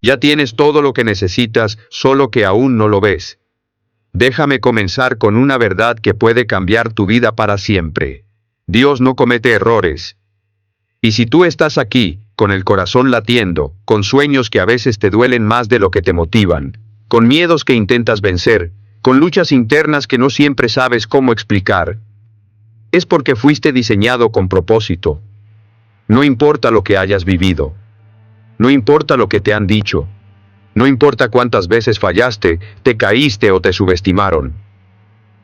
Ya tienes todo lo que necesitas, solo que aún no lo ves. Déjame comenzar con una verdad que puede cambiar tu vida para siempre. Dios no comete errores. Y si tú estás aquí, con el corazón latiendo, con sueños que a veces te duelen más de lo que te motivan, con miedos que intentas vencer, con luchas internas que no siempre sabes cómo explicar, es porque fuiste diseñado con propósito. No importa lo que hayas vivido. No importa lo que te han dicho. No importa cuántas veces fallaste, te caíste o te subestimaron.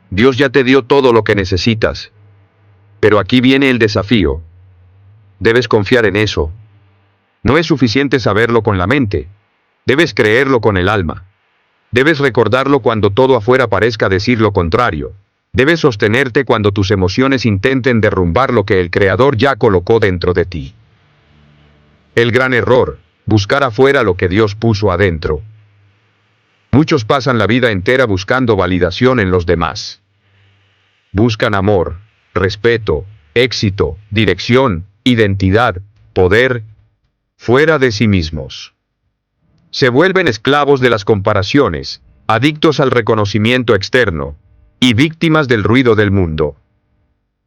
Dios ya te dio todo lo que necesitas. Pero aquí viene el desafío. Debes confiar en eso. No es suficiente saberlo con la mente. Debes creerlo con el alma. Debes recordarlo cuando todo afuera parezca decir lo contrario. Debes sostenerte cuando tus emociones intenten derrumbar lo que el Creador ya colocó dentro de ti. El gran error: buscar afuera lo que Dios puso adentro. Muchos pasan la vida entera buscando validación en los demás. Buscan amor, respeto, éxito, dirección, identidad, poder, fuera de sí mismos. Se vuelven esclavos de las comparaciones, adictos al reconocimiento externo, y víctimas del ruido del mundo.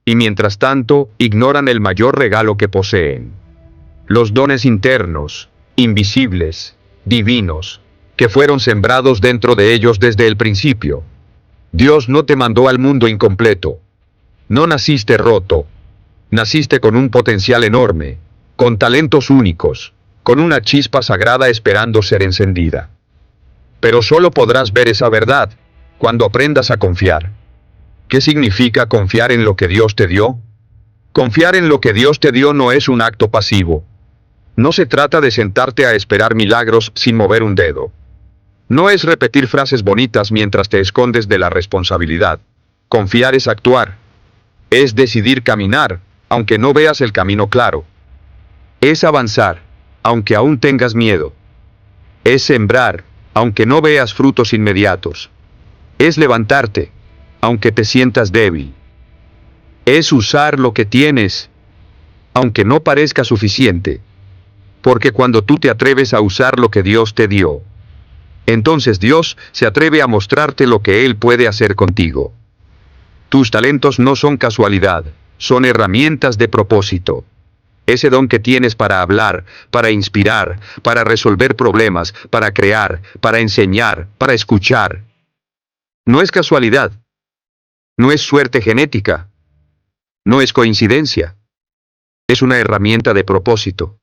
Y mientras tanto, ignoran el mayor regalo que poseen: los dones internos, invisibles, divinos, que fueron sembrados dentro de ellos desde el principio. Dios no te mandó al mundo incompleto. No naciste roto. Naciste con un potencial enorme, con talentos únicos, con una chispa sagrada esperando ser encendida. Pero solo podrás ver esa verdad cuando aprendas a confiar. ¿Qué significa confiar en lo que Dios te dio? Confiar en lo que Dios te dio no es un acto pasivo. No se trata de sentarte a esperar milagros sin mover un dedo. No es repetir frases bonitas mientras te escondes de la responsabilidad. Confiar es actuar. Es decidir caminar, aunque no veas el camino claro. Es avanzar, aunque aún tengas miedo. Es sembrar, aunque no veas frutos inmediatos. Es levantarte, aunque te sientas débil. Es usar lo que tienes, aunque no parezca suficiente. Porque cuando tú te atreves a usar lo que Dios te dio, entonces Dios se atreve a mostrarte lo que Él puede hacer contigo. Tus talentos no son casualidad, son herramientas de propósito. Ese don que tienes para hablar, para inspirar, para resolver problemas, para crear, para enseñar, para escuchar, no es casualidad. No es suerte genética. No es coincidencia. Es una herramienta de propósito.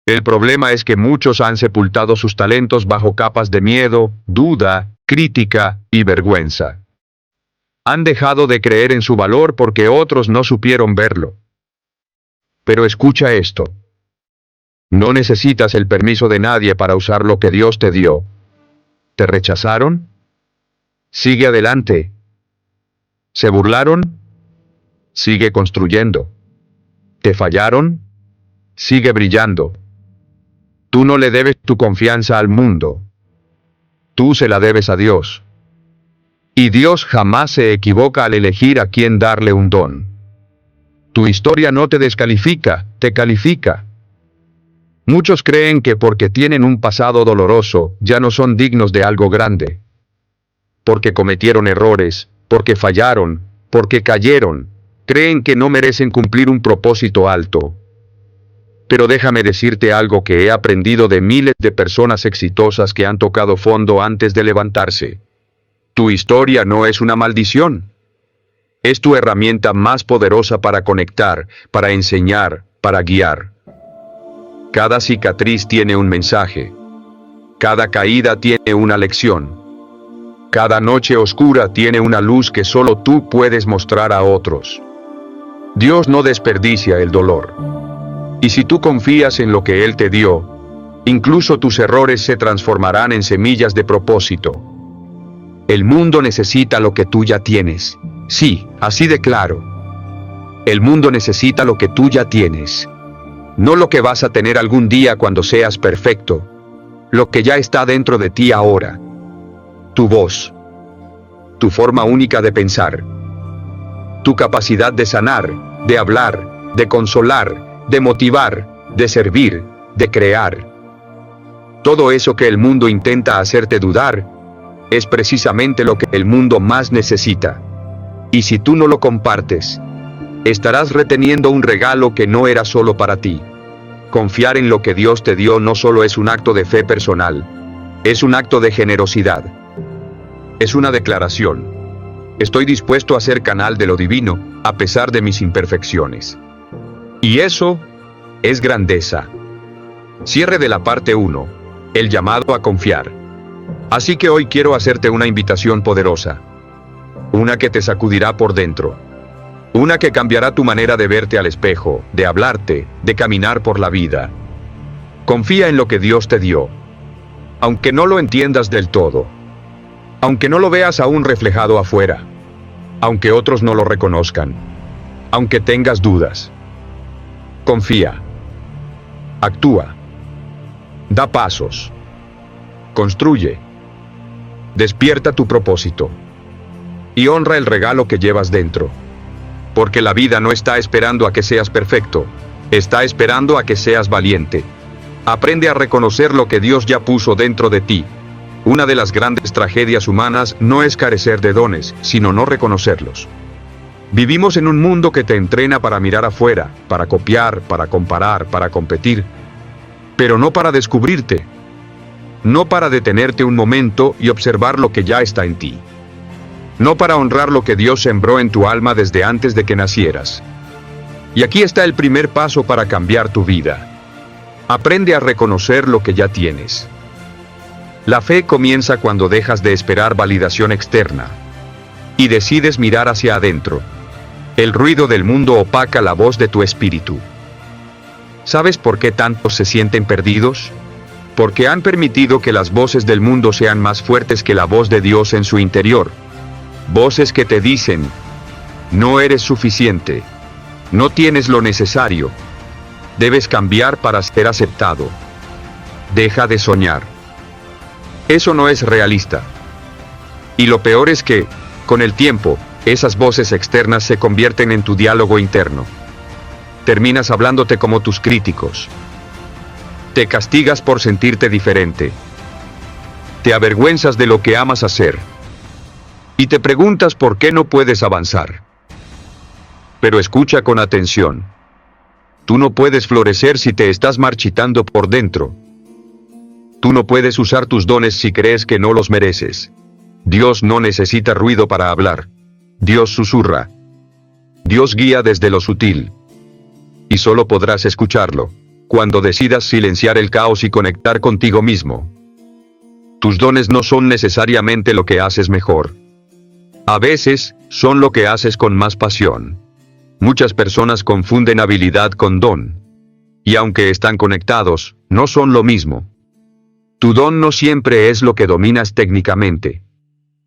El problema es que muchos han sepultado sus talentos bajo capas de miedo, duda, crítica y vergüenza. Han dejado de creer en su valor porque otros no supieron verlo. Pero escucha esto. No necesitas el permiso de nadie para usar lo que Dios te dio. ¿Te rechazaron? Sigue adelante. ¿Se burlaron? Sigue construyendo. ¿Te fallaron? Sigue brillando. Tú no le debes tu confianza al mundo. Tú se la debes a Dios. Y Dios jamás se equivoca al elegir a quién darle un don. Tu historia no te descalifica, te califica. Muchos creen que porque tienen un pasado doloroso, ya no son dignos de algo grande. Porque cometieron errores, porque fallaron, porque cayeron, creen que no merecen cumplir un propósito alto. Pero déjame decirte algo que he aprendido de miles de personas exitosas que han tocado fondo antes de levantarse. Tu historia no es una maldición. Es tu herramienta más poderosa para conectar, para enseñar, para guiar. Cada cicatriz tiene un mensaje. Cada caída tiene una lección. Cada noche oscura tiene una luz que solo tú puedes mostrar a otros. Dios no desperdicia el dolor. Y si tú confías en lo que Él te dio, incluso tus errores se transformarán en semillas de propósito. El mundo necesita lo que tú ya tienes. Sí, así de claro. El mundo necesita lo que tú ya tienes. No lo que vas a tener algún día cuando seas perfecto. Lo que ya está dentro de ti ahora. Tu voz. Tu forma única de pensar. Tu capacidad de sanar, de hablar, de consolar, de motivar, de servir, de crear. Todo eso que el mundo intenta hacerte dudar, es precisamente lo que el mundo más necesita. Y si tú no lo compartes, estarás reteniendo un regalo que no era solo para ti. Confiar en lo que Dios te dio no solo es un acto de fe personal, es un acto de generosidad. Es una declaración. Estoy dispuesto a ser canal de lo divino, a pesar de mis imperfecciones. Y eso es grandeza. Cierre de la parte 1. El llamado a confiar. Así que hoy quiero hacerte una invitación poderosa. Una que te sacudirá por dentro. Una que cambiará tu manera de verte al espejo, de hablarte, de caminar por la vida. Confía en lo que Dios te dio. Aunque no lo entiendas del todo. Aunque no lo veas aún reflejado afuera. Aunque otros no lo reconozcan. Aunque tengas dudas. Confía. Actúa. Da pasos. Construye. Despierta tu propósito. Y honra el regalo que llevas dentro. Porque la vida no está esperando a que seas perfecto. Está esperando a que seas valiente. Aprende a reconocer lo que Dios ya puso dentro de ti. Una de las grandes tragedias humanas no es carecer de dones, sino no reconocerlos. Vivimos en un mundo que te entrena para mirar afuera, para copiar, para comparar, para competir. Pero no para descubrirte. No para detenerte un momento y observar lo que ya está en ti. No para honrar lo que Dios sembró en tu alma desde antes de que nacieras. Y aquí está el primer paso para cambiar tu vida. Aprende a reconocer lo que ya tienes. La fe comienza cuando dejas de esperar validación externa y decides mirar hacia adentro. El ruido del mundo opaca la voz de tu espíritu. ¿Sabes por qué tantos se sienten perdidos? Porque han permitido que las voces del mundo sean más fuertes que la voz de Dios en su interior. Voces que te dicen, no eres suficiente, no tienes lo necesario, debes cambiar para ser aceptado. Deja de soñar. Eso no es realista. Y lo peor es que, con el tiempo, esas voces externas se convierten en tu diálogo interno. Terminas hablándote como tus críticos. Te castigas por sentirte diferente. Te avergüenzas de lo que amas hacer. Y te preguntas por qué no puedes avanzar. Pero escucha con atención. Tú no puedes florecer si te estás marchitando por dentro. Tú no puedes usar tus dones si crees que no los mereces. Dios no necesita ruido para hablar. Dios susurra. Dios guía desde lo sutil. Y solo podrás escucharlo cuando decidas silenciar el caos y conectar contigo mismo. Tus dones no son necesariamente lo que haces mejor. A veces, son lo que haces con más pasión. Muchas personas confunden habilidad con don. Y aunque están conectados, no son lo mismo. Tu don no siempre es lo que dominas técnicamente.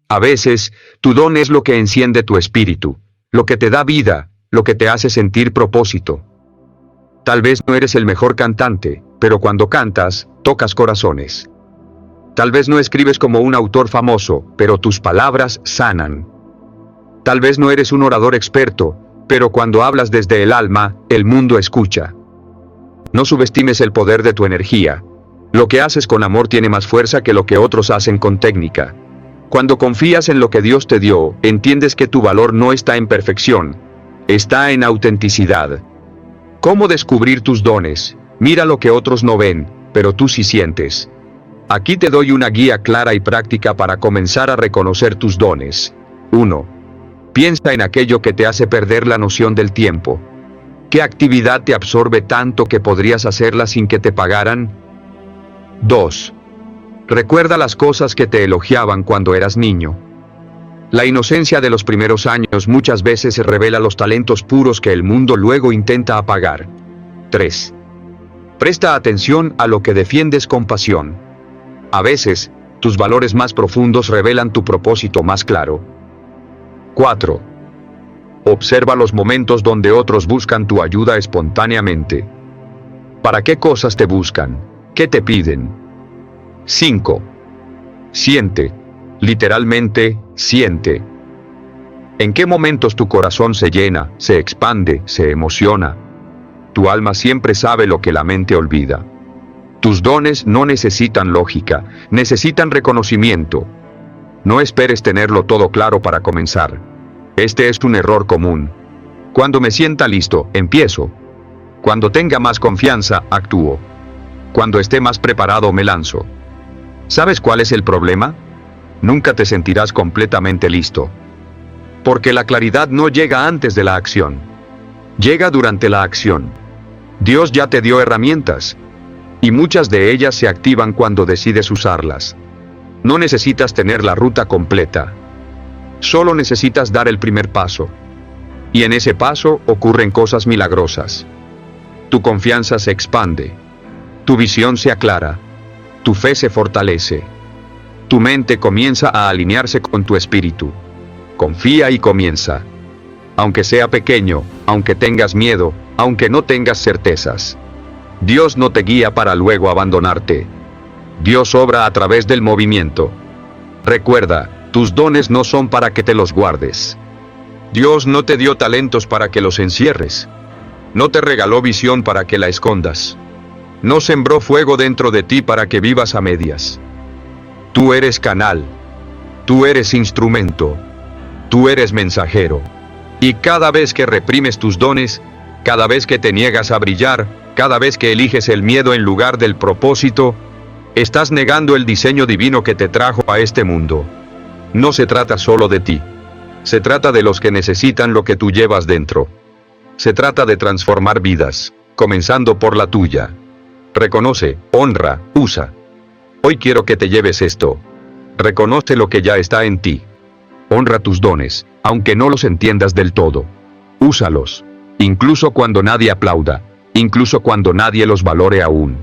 A veces, tu don es lo que enciende tu espíritu, lo que te da vida, lo que te hace sentir propósito. Tal vez no eres el mejor cantante, pero cuando cantas, tocas corazones. Tal vez no escribes como un autor famoso, pero tus palabras sanan. Tal vez no eres un orador experto, pero cuando hablas desde el alma, el mundo escucha. No subestimes el poder de tu energía. Lo que haces con amor tiene más fuerza que lo que otros hacen con técnica. Cuando confías en lo que Dios te dio, entiendes que tu valor no está en perfección, está en autenticidad. ¿Cómo descubrir tus dones? Mira lo que otros no ven, pero tú sí sientes. Aquí te doy una guía clara y práctica para comenzar a reconocer tus dones. 1. Piensa en aquello que te hace perder la noción del tiempo. ¿Qué actividad te absorbe tanto que podrías hacerla sin que te pagaran? 2. Recuerda las cosas que te elogiaban cuando eras niño. La inocencia de los primeros años muchas veces revela los talentos puros que el mundo luego intenta apagar. 3. Presta atención a lo que defiendes con pasión. A veces, tus valores más profundos revelan tu propósito más claro. 4. Observa los momentos donde otros buscan tu ayuda espontáneamente. ¿Para qué cosas te buscan? ¿Qué te piden? 5. Siente. Literalmente, siente. ¿En qué momentos tu corazón se llena, se expande, se emociona? Tu alma siempre sabe lo que la mente olvida. Tus dones no necesitan lógica, necesitan reconocimiento. No esperes tenerlo todo claro para comenzar. Este es un error común. Cuando me sienta listo, empiezo. Cuando tenga más confianza, actúo. Cuando esté más preparado, me lanzo. ¿Sabes cuál es el problema? Nunca te sentirás completamente listo. Porque la claridad no llega antes de la acción. Llega durante la acción. Dios ya te dio herramientas. Y muchas de ellas se activan cuando decides usarlas. No necesitas tener la ruta completa. Solo necesitas dar el primer paso. Y en ese paso ocurren cosas milagrosas. Tu confianza se expande. Tu visión se aclara. Tu fe se fortalece. Tu mente comienza a alinearse con tu espíritu. Confía y comienza. Aunque sea pequeño, aunque tengas miedo, aunque no tengas certezas. Dios no te guía para luego abandonarte. Dios obra a través del movimiento. Recuerda, tus dones no son para que te los guardes. Dios no te dio talentos para que los encierres. No te regaló visión para que la escondas. No sembró fuego dentro de ti para que vivas a medias. Tú eres canal. Tú eres instrumento. Tú eres mensajero. Y cada vez que reprimes tus dones, cada vez que te niegas a brillar, cada vez que eliges el miedo en lugar del propósito, estás negando el diseño divino que te trajo a este mundo. No se trata solo de ti. Se trata de los que necesitan lo que tú llevas dentro. Se trata de transformar vidas, comenzando por la tuya. Reconoce, honra, usa. Hoy quiero que te lleves esto. Reconoce lo que ya está en ti. Honra tus dones, aunque no los entiendas del todo. Úsalos, incluso cuando nadie aplauda, incluso cuando nadie los valore aún.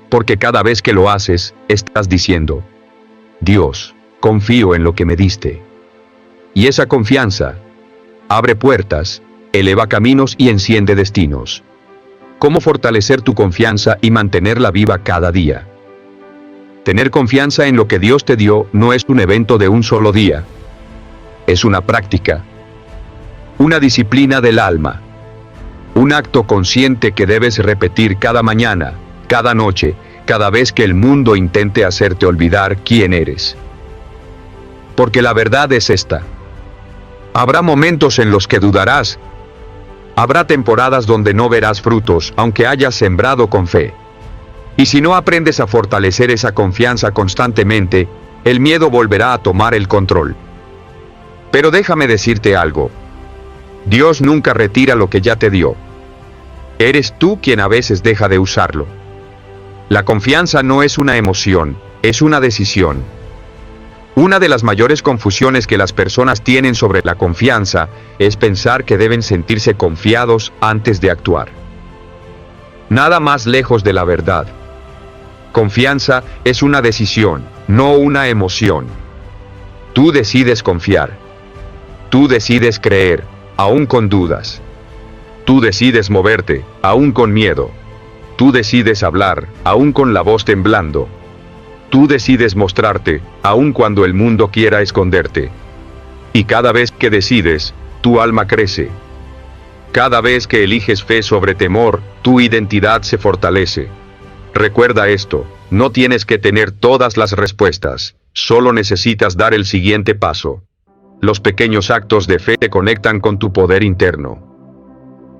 Porque cada vez que lo haces, estás diciendo: Dios, confío en lo que me diste. Y esa confianza abre puertas, eleva caminos y enciende destinos. ¿Cómo fortalecer tu confianza y mantenerla viva cada día? Tener confianza en lo que Dios te dio no es un evento de un solo día. Es una práctica. Una disciplina del alma. Un acto consciente que debes repetir cada mañana, cada noche, cada vez que el mundo intente hacerte olvidar quién eres. Porque la verdad es esta. Habrá momentos en los que dudarás. Habrá temporadas donde no verás frutos, aunque hayas sembrado con fe. Y si no aprendes a fortalecer esa confianza constantemente, el miedo volverá a tomar el control. Pero déjame decirte algo. Dios nunca retira lo que ya te dio. Eres tú quien a veces deja de usarlo. La confianza no es una emoción, es una decisión. Una de las mayores confusiones que las personas tienen sobre la confianza es pensar que deben sentirse confiados antes de actuar. Nada más lejos de la verdad. Confianza es una decisión, no una emoción. Tú decides confiar. Tú decides creer, aún con dudas. Tú decides moverte, aún con miedo. Tú decides hablar, aún con la voz temblando. Tú decides mostrarte, aun cuando el mundo quiera esconderte. Y cada vez que decides, tu alma crece. Cada vez que eliges fe sobre temor, tu identidad se fortalece. Recuerda esto, no tienes que tener todas las respuestas, solo necesitas dar el siguiente paso. Los pequeños actos de fe te conectan con tu poder interno.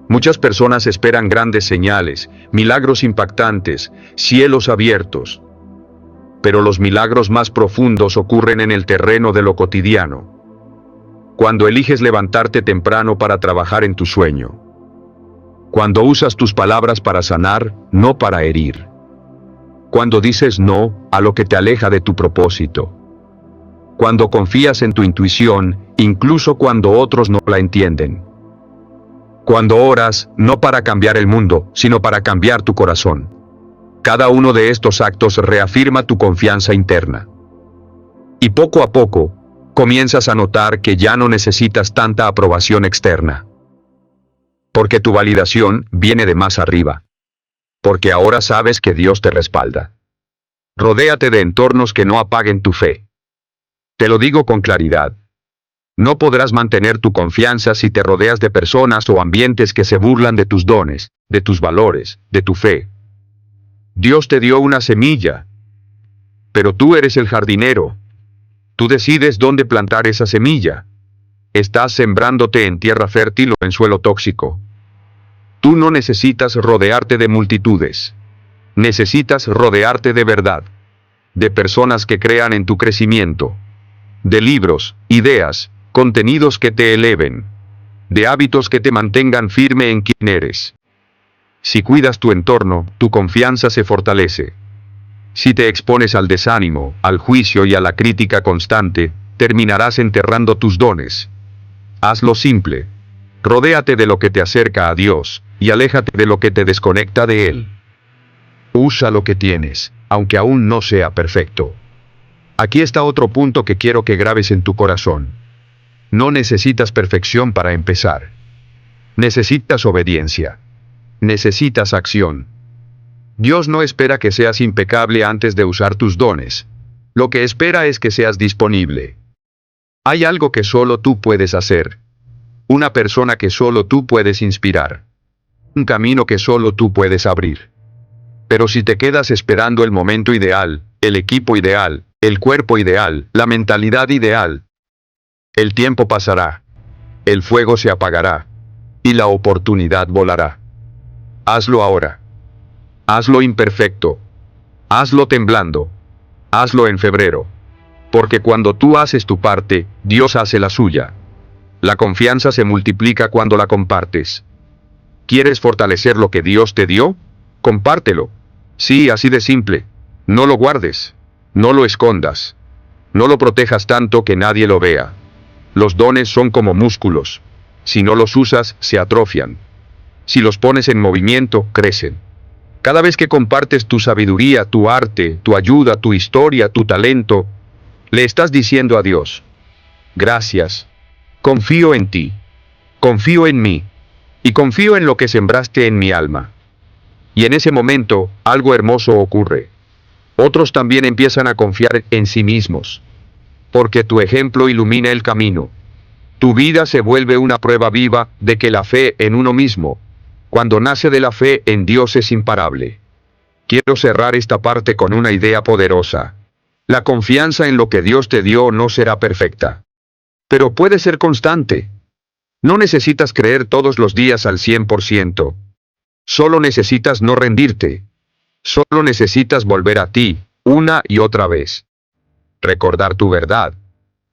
Muchas personas esperan grandes señales, milagros impactantes, cielos abiertos. Pero los milagros más profundos ocurren en el terreno de lo cotidiano. Cuando eliges levantarte temprano para trabajar en tu sueño. Cuando usas tus palabras para sanar, no para herir. Cuando dices no a lo que te aleja de tu propósito. Cuando confías en tu intuición, incluso cuando otros no la entienden. Cuando oras, no para cambiar el mundo, sino para cambiar tu corazón. Cada uno de estos actos reafirma tu confianza interna. Y poco a poco, comienzas a notar que ya no necesitas tanta aprobación externa. Porque tu validación viene de más arriba. Porque ahora sabes que Dios te respalda. Rodéate de entornos que no apaguen tu fe. Te lo digo con claridad. No podrás mantener tu confianza si te rodeas de personas o ambientes que se burlan de tus dones, de tus valores, de tu fe. Dios te dio una semilla, pero tú eres el jardinero. Tú decides dónde plantar esa semilla. Estás sembrándote en tierra fértil o en suelo tóxico. Tú no necesitas rodearte de multitudes. Necesitas rodearte de verdad, de personas que crean en tu crecimiento, de libros, ideas, contenidos que te eleven, de hábitos que te mantengan firme en quien eres. Si cuidas tu entorno, tu confianza se fortalece. Si te expones al desánimo, al juicio y a la crítica constante, terminarás enterrando tus dones. Hazlo simple. Rodéate de lo que te acerca a Dios, y aléjate de lo que te desconecta de Él. Usa lo que tienes, aunque aún no sea perfecto. Aquí está otro punto que quiero que grabes en tu corazón. No necesitas perfección para empezar. Necesitas obediencia. Necesitas acción. Dios no espera que seas impecable antes de usar tus dones. Lo que espera es que seas disponible. Hay algo que solo tú puedes hacer. Una persona que solo tú puedes inspirar. Un camino que solo tú puedes abrir. Pero si te quedas esperando el momento ideal, el equipo ideal, el cuerpo ideal, la mentalidad ideal, el tiempo pasará, el fuego se apagará, y la oportunidad volará. Hazlo ahora. Hazlo imperfecto. Hazlo temblando. Hazlo en febrero. Porque cuando tú haces tu parte, Dios hace la suya. La confianza se multiplica cuando la compartes. ¿Quieres fortalecer lo que Dios te dio? Compártelo. Sí, así de simple. No lo guardes. No lo escondas. No lo protejas tanto que nadie lo vea. Los dones son como músculos. Si no los usas, se atrofian. Si los pones en movimiento, crecen. Cada vez que compartes tu sabiduría, tu arte, tu ayuda, tu historia, tu talento, le estás diciendo a Dios: gracias. Confío en ti. Confío en mí. Y confío en lo que sembraste en mi alma. Y en ese momento, algo hermoso ocurre. Otros también empiezan a confiar en sí mismos. Porque tu ejemplo ilumina el camino. Tu vida se vuelve una prueba viva de que la fe en uno mismo, cuando nace de la fe en Dios, es imparable. Quiero cerrar esta parte con una idea poderosa. La confianza en lo que Dios te dio no será perfecta. Pero puede ser constante. No necesitas creer todos los días al 100%. Solo necesitas no rendirte. Solo necesitas volver a ti, una y otra vez. Recordar tu verdad.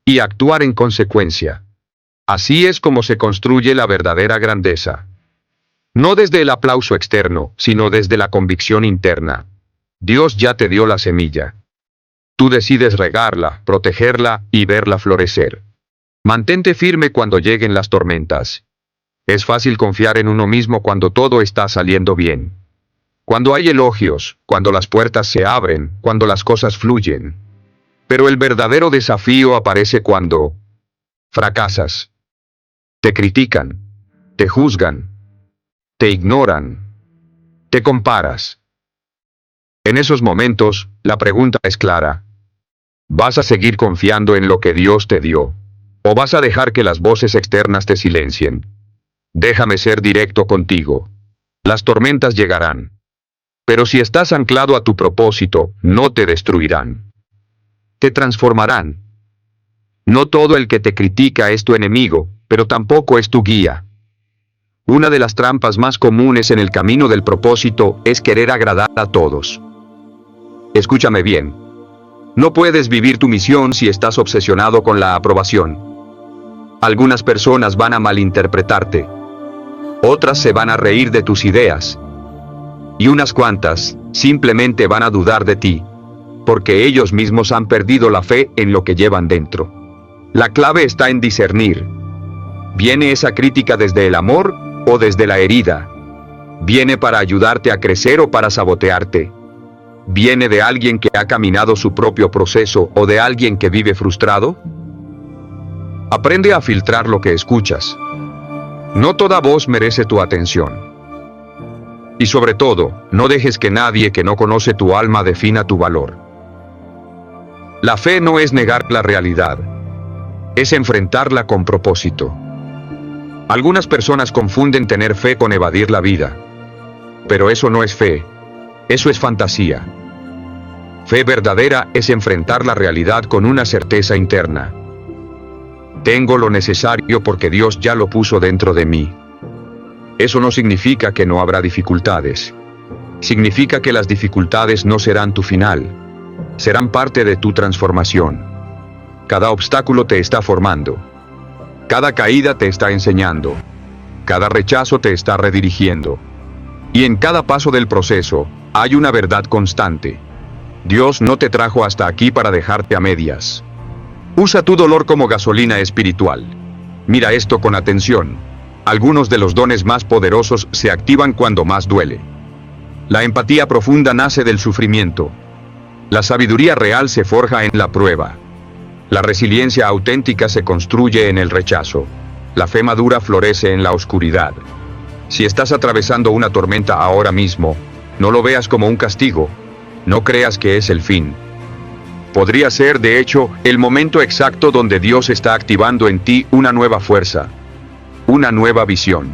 Y actuar en consecuencia. Así es como se construye la verdadera grandeza. No desde el aplauso externo, sino desde la convicción interna. Dios ya te dio la semilla. Tú decides regarla, protegerla y verla florecer. Mantente firme cuando lleguen las tormentas. Es fácil confiar en uno mismo cuando todo está saliendo bien. Cuando hay elogios, cuando las puertas se abren, cuando las cosas fluyen. Pero el verdadero desafío aparece cuando fracasas. Te critican, te juzgan, te ignoran, te comparas. En esos momentos, la pregunta es clara. ¿Vas a seguir confiando en lo que Dios te dio? ¿O vas a dejar que las voces externas te silencien? Déjame ser directo contigo. Las tormentas llegarán. Pero si estás anclado a tu propósito, no te destruirán. Te transformarán. No todo el que te critica es tu enemigo, pero tampoco es tu guía. Una de las trampas más comunes en el camino del propósito es querer agradar a todos. Escúchame bien. No puedes vivir tu misión si estás obsesionado con la aprobación. Algunas personas van a malinterpretarte. Otras se van a reír de tus ideas. Y unas cuantas simplemente van a dudar de ti, porque ellos mismos han perdido la fe en lo que llevan dentro. La clave está en discernir. ¿Viene esa crítica desde el amor o desde la herida? ¿Viene para ayudarte a crecer o para sabotearte? ¿Viene de alguien que ha caminado su propio proceso o de alguien que vive frustrado? Aprende a filtrar lo que escuchas. No toda voz merece tu atención. Y sobre todo, no dejes que nadie que no conoce tu alma defina tu valor. La fe no es negar la realidad. Es enfrentarla con propósito. Algunas personas confunden tener fe con evadir la vida. Pero eso no es fe. Eso es fantasía. Fe verdadera es enfrentar la realidad con una certeza interna. Tengo lo necesario porque Dios ya lo puso dentro de mí. Eso no significa que no habrá dificultades. Significa que las dificultades no serán tu final. Serán parte de tu transformación. Cada obstáculo te está formando. Cada caída te está enseñando. Cada rechazo te está redirigiendo. Y en cada paso del proceso, hay una verdad constante. Dios no te trajo hasta aquí para dejarte a medias. Usa tu dolor como gasolina espiritual. Mira esto con atención. Algunos de los dones más poderosos se activan cuando más duele. La empatía profunda nace del sufrimiento. La sabiduría real se forja en la prueba. La resiliencia auténtica se construye en el rechazo. La fe madura florece en la oscuridad. Si estás atravesando una tormenta ahora mismo, no lo veas como un castigo. No creas que es el fin. Podría ser, de hecho, el momento exacto donde Dios está activando en ti una nueva fuerza, una nueva visión,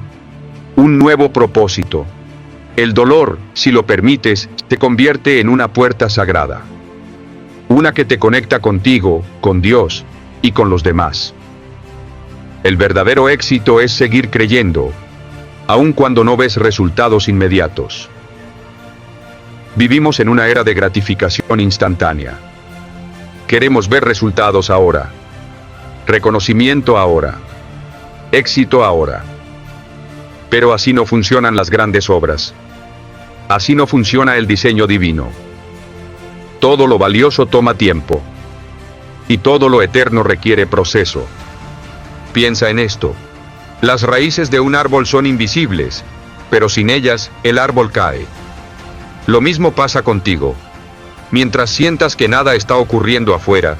un nuevo propósito. El dolor, si lo permites, te convierte en una puerta sagrada. Una que te conecta contigo, con Dios y con los demás. El verdadero éxito es seguir creyendo, aun cuando no ves resultados inmediatos. Vivimos en una era de gratificación instantánea. Queremos ver resultados ahora, reconocimiento ahora, éxito ahora. Pero así no funcionan las grandes obras. Así no funciona el diseño divino. Todo lo valioso toma tiempo. Y todo lo eterno requiere proceso. Piensa en esto. Las raíces de un árbol son invisibles, pero sin ellas, el árbol cae. Lo mismo pasa contigo. Mientras sientas que nada está ocurriendo afuera,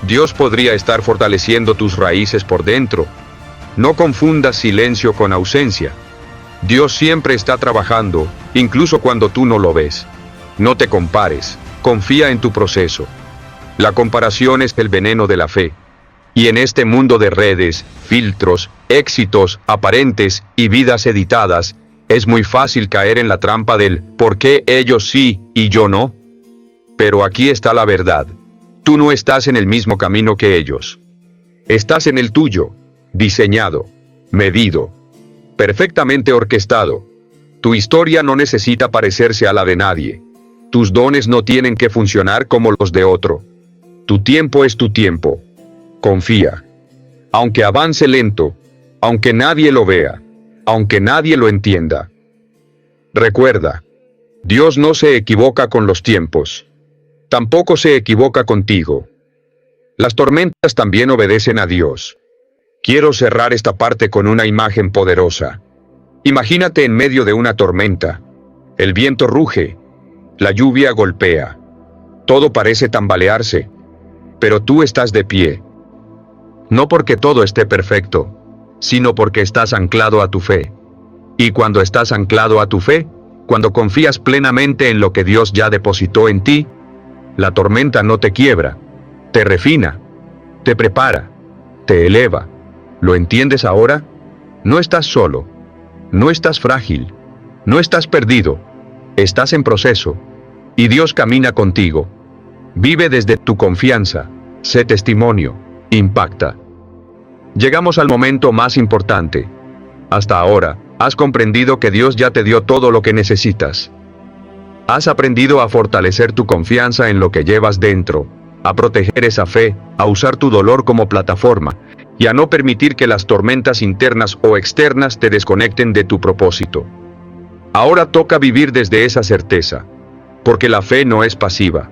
Dios podría estar fortaleciendo tus raíces por dentro. No confundas silencio con ausencia. Dios siempre está trabajando, incluso cuando tú no lo ves. No te compares, confía en tu proceso. La comparación es el veneno de la fe. Y en este mundo de redes, filtros, éxitos aparentes y vidas editadas, es muy fácil caer en la trampa del ¿por qué ellos sí y yo no? Pero aquí está la verdad. Tú no estás en el mismo camino que ellos. Estás en el tuyo, diseñado, medido, perfectamente orquestado. Tu historia no necesita parecerse a la de nadie. Tus dones no tienen que funcionar como los de otro. Tu tiempo es tu tiempo. Confía. Aunque avance lento, aunque nadie lo vea, aunque nadie lo entienda. Recuerda, Dios no se equivoca con los tiempos. Tampoco se equivoca contigo. Las tormentas también obedecen a Dios. Quiero cerrar esta parte con una imagen poderosa. Imagínate en medio de una tormenta. El viento ruge. La lluvia golpea. Todo parece tambalearse. Pero tú estás de pie. No porque todo esté perfecto, sino porque estás anclado a tu fe. Y cuando estás anclado a tu fe, cuando confías plenamente en lo que Dios ya depositó en ti, la tormenta no te quiebra, te refina, te prepara, te eleva. ¿Lo entiendes ahora? No estás solo, no estás frágil, no estás perdido, estás en proceso, y Dios camina contigo. Vive desde tu confianza, sé testimonio, impacta. Llegamos al momento más importante. Hasta ahora, has comprendido que Dios ya te dio todo lo que necesitas. Has aprendido a fortalecer tu confianza en lo que llevas dentro, a proteger esa fe, a usar tu dolor como plataforma, y a no permitir que las tormentas internas o externas te desconecten de tu propósito. Ahora toca vivir desde esa certeza, porque la fe no es pasiva.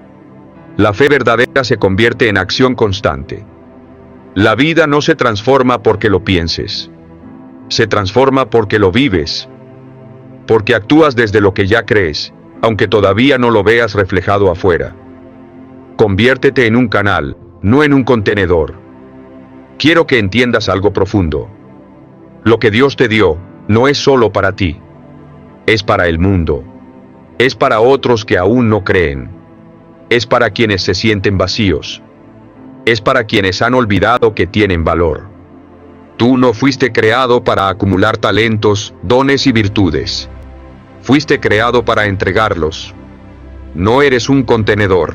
La fe verdadera se convierte en acción constante. La vida no se transforma porque lo pienses. Se transforma porque lo vives. Porque actúas desde lo que ya crees, aunque todavía no lo veas reflejado afuera. Conviértete en un canal, no en un contenedor. Quiero que entiendas algo profundo. Lo que Dios te dio, no es solo para ti. Es para el mundo. Es para otros que aún no creen. Es para quienes se sienten vacíos. Es para quienes han olvidado que tienen valor. Tú no fuiste creado para acumular talentos, dones y virtudes. Fuiste creado para entregarlos. No eres un contenedor.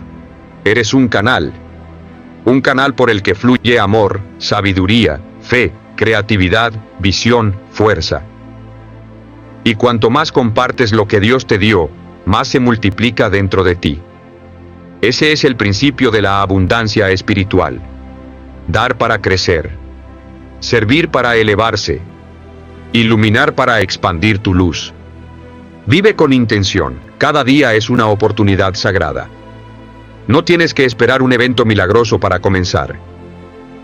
Eres un canal. Un canal por el que fluye amor, sabiduría, fe, creatividad, visión, fuerza. Y cuanto más compartes lo que Dios te dio, más se multiplica dentro de ti. Ese es el principio de la abundancia espiritual. Dar para crecer. Servir para elevarse. Iluminar para expandir tu luz. Vive con intención. Cada día es una oportunidad sagrada. No tienes que esperar un evento milagroso para comenzar.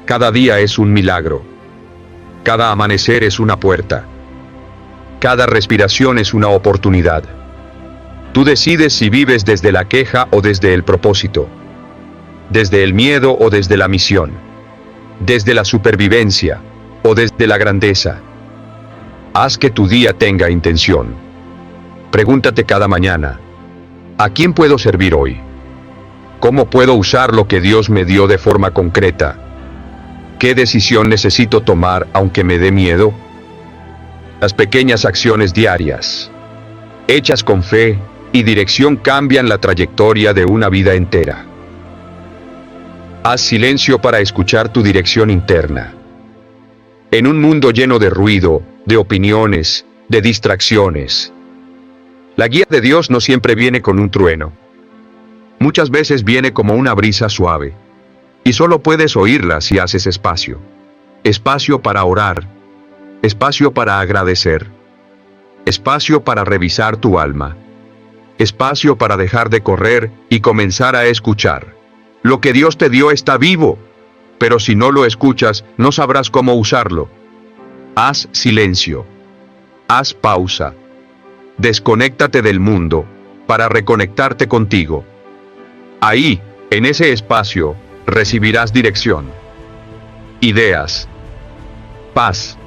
Cada día es un milagro. Cada amanecer es una puerta. Cada respiración es una oportunidad. Tú decides si vives desde la queja o desde el propósito. Desde el miedo o desde la misión. Desde la supervivencia o desde la grandeza. Haz que tu día tenga intención. Pregúntate cada mañana, ¿a quién puedo servir hoy? ¿Cómo puedo usar lo que Dios me dio de forma concreta? ¿Qué decisión necesito tomar aunque me dé miedo? Las pequeñas acciones diarias, hechas con fe y dirección, cambian la trayectoria de una vida entera. Haz silencio para escuchar tu dirección interna. En un mundo lleno de ruido, de opiniones, de distracciones, la guía de Dios no siempre viene con un trueno. Muchas veces viene como una brisa suave. Y solo puedes oírla si haces espacio. Espacio para orar. Espacio para agradecer. Espacio para revisar tu alma. Espacio para dejar de correr y comenzar a escuchar. Lo que Dios te dio está vivo, pero si no lo escuchas, no sabrás cómo usarlo. Haz silencio. Haz pausa. Desconéctate del mundo para reconectarte contigo. Ahí, en ese espacio, recibirás dirección, ideas, paz,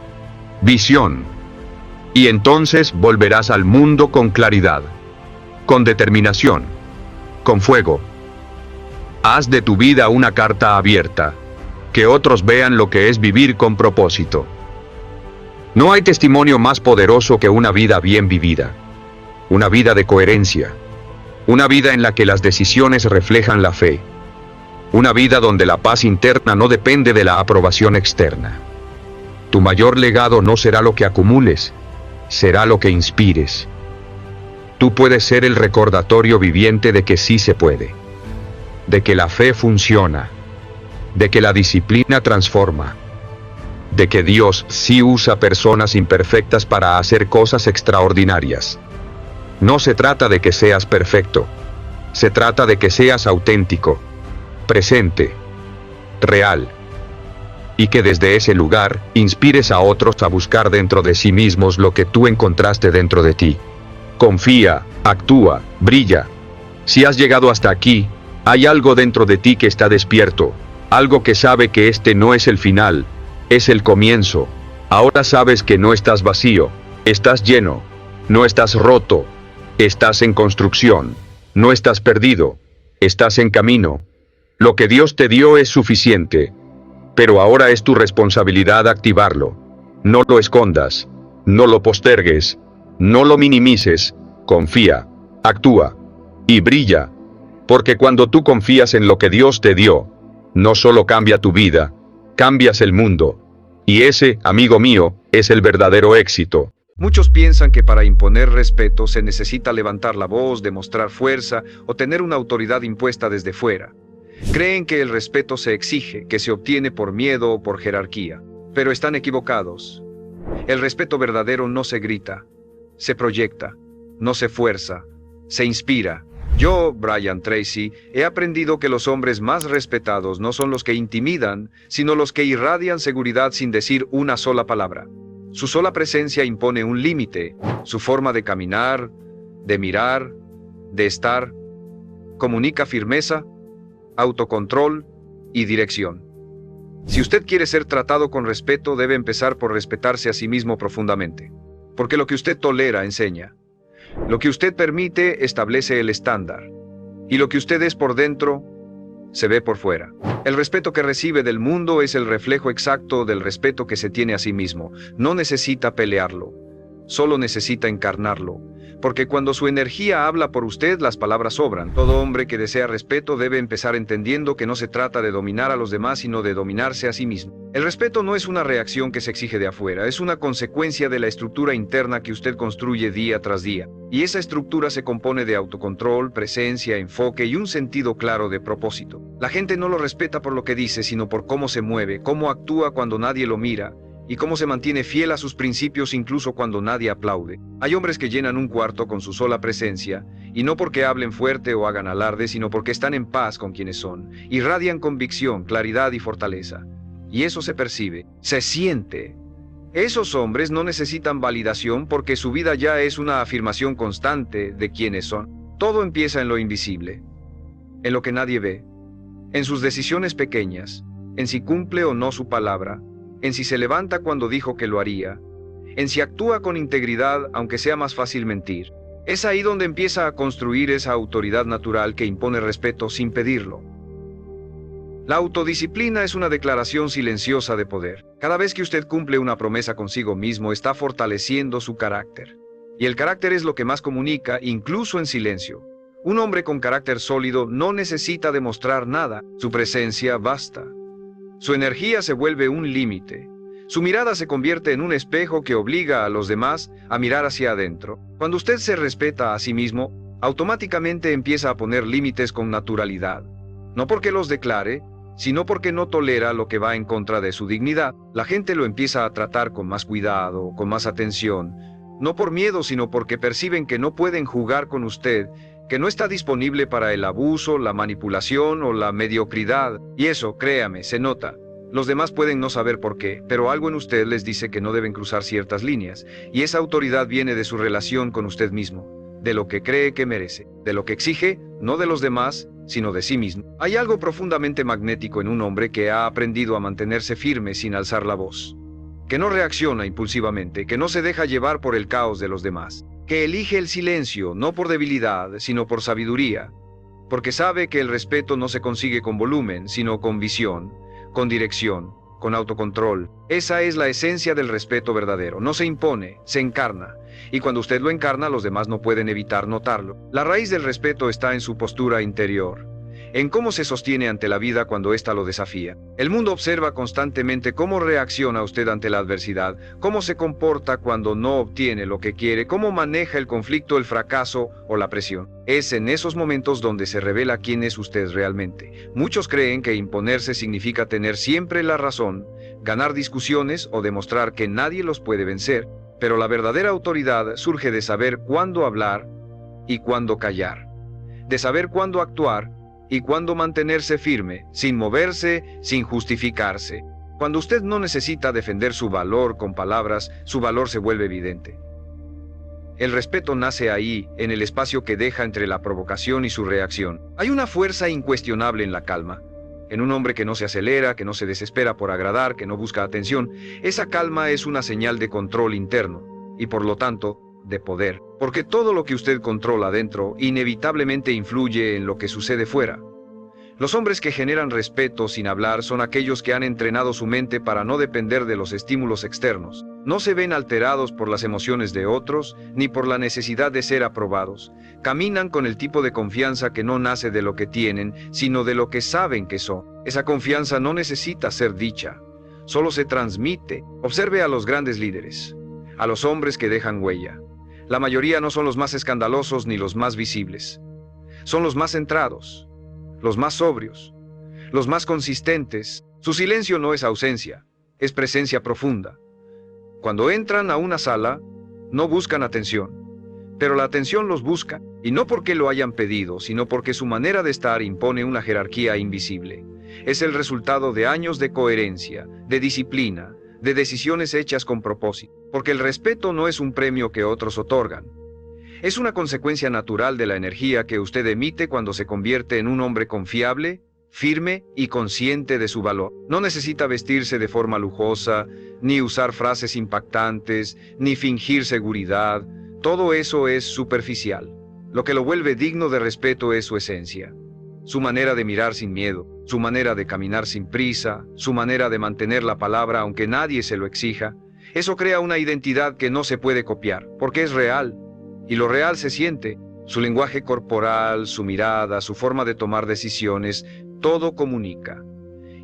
visión. Y entonces volverás al mundo con claridad, con determinación, con fuego. Haz de tu vida una carta abierta, que otros vean lo que es vivir con propósito. No hay testimonio más poderoso que una vida bien vivida, una vida de coherencia, una vida en la que las decisiones reflejan la fe, una vida donde la paz interna no depende de la aprobación externa. Tu mayor legado no será lo que acumules, será lo que inspires. Tú puedes ser el recordatorio viviente de que sí se puede, de que la fe funciona, de que la disciplina transforma, de que Dios sí usa personas imperfectas para hacer cosas extraordinarias. No se trata de que seas perfecto, se trata de que seas auténtico, presente, real, y que desde ese lugar inspires a otros a buscar dentro de sí mismos lo que tú encontraste dentro de ti. Confía, actúa, brilla. Si has llegado hasta aquí, hay algo dentro de ti que está despierto, algo que sabe que este no es el final, es el comienzo. Ahora sabes que no estás vacío, estás lleno, no estás roto, estás en construcción, no estás perdido, estás en camino. Lo que Dios te dio es suficiente, pero ahora es tu responsabilidad activarlo. No lo escondas, no lo postergues, no lo minimices, confía, actúa y brilla, porque cuando tú confías en lo que Dios te dio, no solo cambia tu vida, cambias el mundo. Y ese, amigo mío, es el verdadero éxito. Muchos piensan que para imponer respeto se necesita levantar la voz, demostrar fuerza o tener una autoridad impuesta desde fuera. Creen que el respeto se exige, que se obtiene por miedo o por jerarquía. Pero están equivocados. El respeto verdadero no se grita, se proyecta, no se fuerza, se inspira. Yo, Brian Tracy, he aprendido que los hombres más respetados no son los que intimidan, sino los que irradian seguridad sin decir una sola palabra. Su sola presencia impone un límite, su forma de caminar, de mirar, de estar, comunica firmeza, autocontrol y dirección. Si usted quiere ser tratado con respeto, debe empezar por respetarse a sí mismo profundamente. Porque lo que usted tolera enseña. Lo que usted permite establece el estándar. Y lo que usted es por dentro, se ve por fuera. El respeto que recibe del mundo es el reflejo exacto del respeto que se tiene a sí mismo. No necesita pelearlo, solo necesita encarnarlo. Porque cuando su energía habla por usted, las palabras sobran. Todo hombre que desea respeto debe empezar entendiendo que no se trata de dominar a los demás, sino de dominarse a sí mismo. El respeto no es una reacción que se exige de afuera, es una consecuencia de la estructura interna que usted construye día tras día. Y esa estructura se compone de autocontrol, presencia, enfoque y un sentido claro de propósito. La gente no lo respeta por lo que dice, sino por cómo se mueve, cómo actúa cuando nadie lo mira, y cómo se mantiene fiel a sus principios incluso cuando nadie aplaude. Hay hombres que llenan un cuarto con su sola presencia, y no porque hablen fuerte o hagan alarde, sino porque están en paz con quienes son, irradian convicción, claridad y fortaleza. Y eso se percibe, se siente. Esos hombres no necesitan validación porque su vida ya es una afirmación constante de quiénes son. Todo empieza en lo invisible, en lo que nadie ve, en sus decisiones pequeñas, en si cumple o no su palabra, en si se levanta cuando dijo que lo haría, en si actúa con integridad aunque sea más fácil mentir. Es ahí donde empieza a construir esa autoridad natural que impone respeto sin pedirlo. La autodisciplina es una declaración silenciosa de poder. Cada vez que usted cumple una promesa consigo mismo, está fortaleciendo su carácter. Y el carácter es lo que más comunica, incluso en silencio. Un hombre con carácter sólido no necesita demostrar nada, su presencia basta. Su energía se vuelve un límite. Su mirada se convierte en un espejo que obliga a los demás a mirar hacia adentro. Cuando usted se respeta a sí mismo, automáticamente empieza a poner límites con naturalidad. No porque los declare, sino porque no tolera lo que va en contra de su dignidad. La gente lo empieza a tratar con más cuidado, con más atención. No por miedo, sino porque perciben que no pueden jugar con usted, que no está disponible para el abuso, la manipulación o la mediocridad. Y eso, créame, se nota. Los demás pueden no saber por qué, pero algo en usted les dice que no deben cruzar ciertas líneas, y esa autoridad viene de su relación con usted mismo, de lo que cree que merece, de lo que exige, no de los demás, sino de sí mismo. Hay algo profundamente magnético en un hombre que ha aprendido a mantenerse firme sin alzar la voz, que no reacciona impulsivamente, que no se deja llevar por el caos de los demás, que elige el silencio no por debilidad, sino por sabiduría, porque sabe que el respeto no se consigue con volumen, sino con visión, con dirección, con autocontrol. Esa es la esencia del respeto verdadero. No se impone, se encarna. Y cuando usted lo encarna, los demás no pueden evitar notarlo. La raíz del respeto está en su postura interior, en cómo se sostiene ante la vida cuando ésta lo desafía. El mundo observa constantemente cómo reacciona usted ante la adversidad, cómo se comporta cuando no obtiene lo que quiere, cómo maneja el conflicto, el fracaso o la presión. Es en esos momentos donde se revela quién es usted realmente. Muchos creen que imponerse significa tener siempre la razón, ganar discusiones o demostrar que nadie los puede vencer, pero la verdadera autoridad surge de saber cuándo hablar y cuándo callar, de saber cuándo actuar y cuándo mantenerse firme, sin moverse, sin justificarse. Cuando usted no necesita defender su valor con palabras, su valor se vuelve evidente. El respeto nace ahí, en el espacio que deja entre la provocación y su reacción. Hay una fuerza incuestionable en la calma, en un hombre que no se acelera, que no se desespera por agradar, que no busca atención. Esa calma es una señal de control interno, y por lo tanto, de poder, porque todo lo que usted controla dentro inevitablemente influye en lo que sucede fuera. Los hombres que generan respeto sin hablar son aquellos que han entrenado su mente para no depender de los estímulos externos. No se ven alterados por las emociones de otros, ni por la necesidad de ser aprobados. Caminan con el tipo de confianza que no nace de lo que tienen, sino de lo que saben que son. Esa confianza no necesita ser dicha, solo se transmite. Observe a los grandes líderes, a los hombres que dejan huella. La mayoría no son los más escandalosos ni los más visibles. Son los más centrados, los más sobrios, los más consistentes. Su silencio no es ausencia, es presencia profunda. Cuando entran a una sala, no buscan atención, pero la atención los busca, y no porque lo hayan pedido, sino porque su manera de estar impone una jerarquía invisible. Es el resultado de años de coherencia, de disciplina, de decisiones hechas con propósito, porque el respeto no es un premio que otros otorgan. Es una consecuencia natural de la energía que usted emite cuando se convierte en un hombre confiable, firme y consciente de su valor. No necesita vestirse de forma lujosa, ni usar frases impactantes, ni fingir seguridad. Todo eso es superficial. Lo que lo vuelve digno de respeto es su esencia. Su manera de mirar sin miedo, su manera de caminar sin prisa, su manera de mantener la palabra aunque nadie se lo exija. Eso crea una identidad que no se puede copiar, porque es real. Y lo real se siente, su lenguaje corporal, su mirada, su forma de tomar decisiones, todo comunica.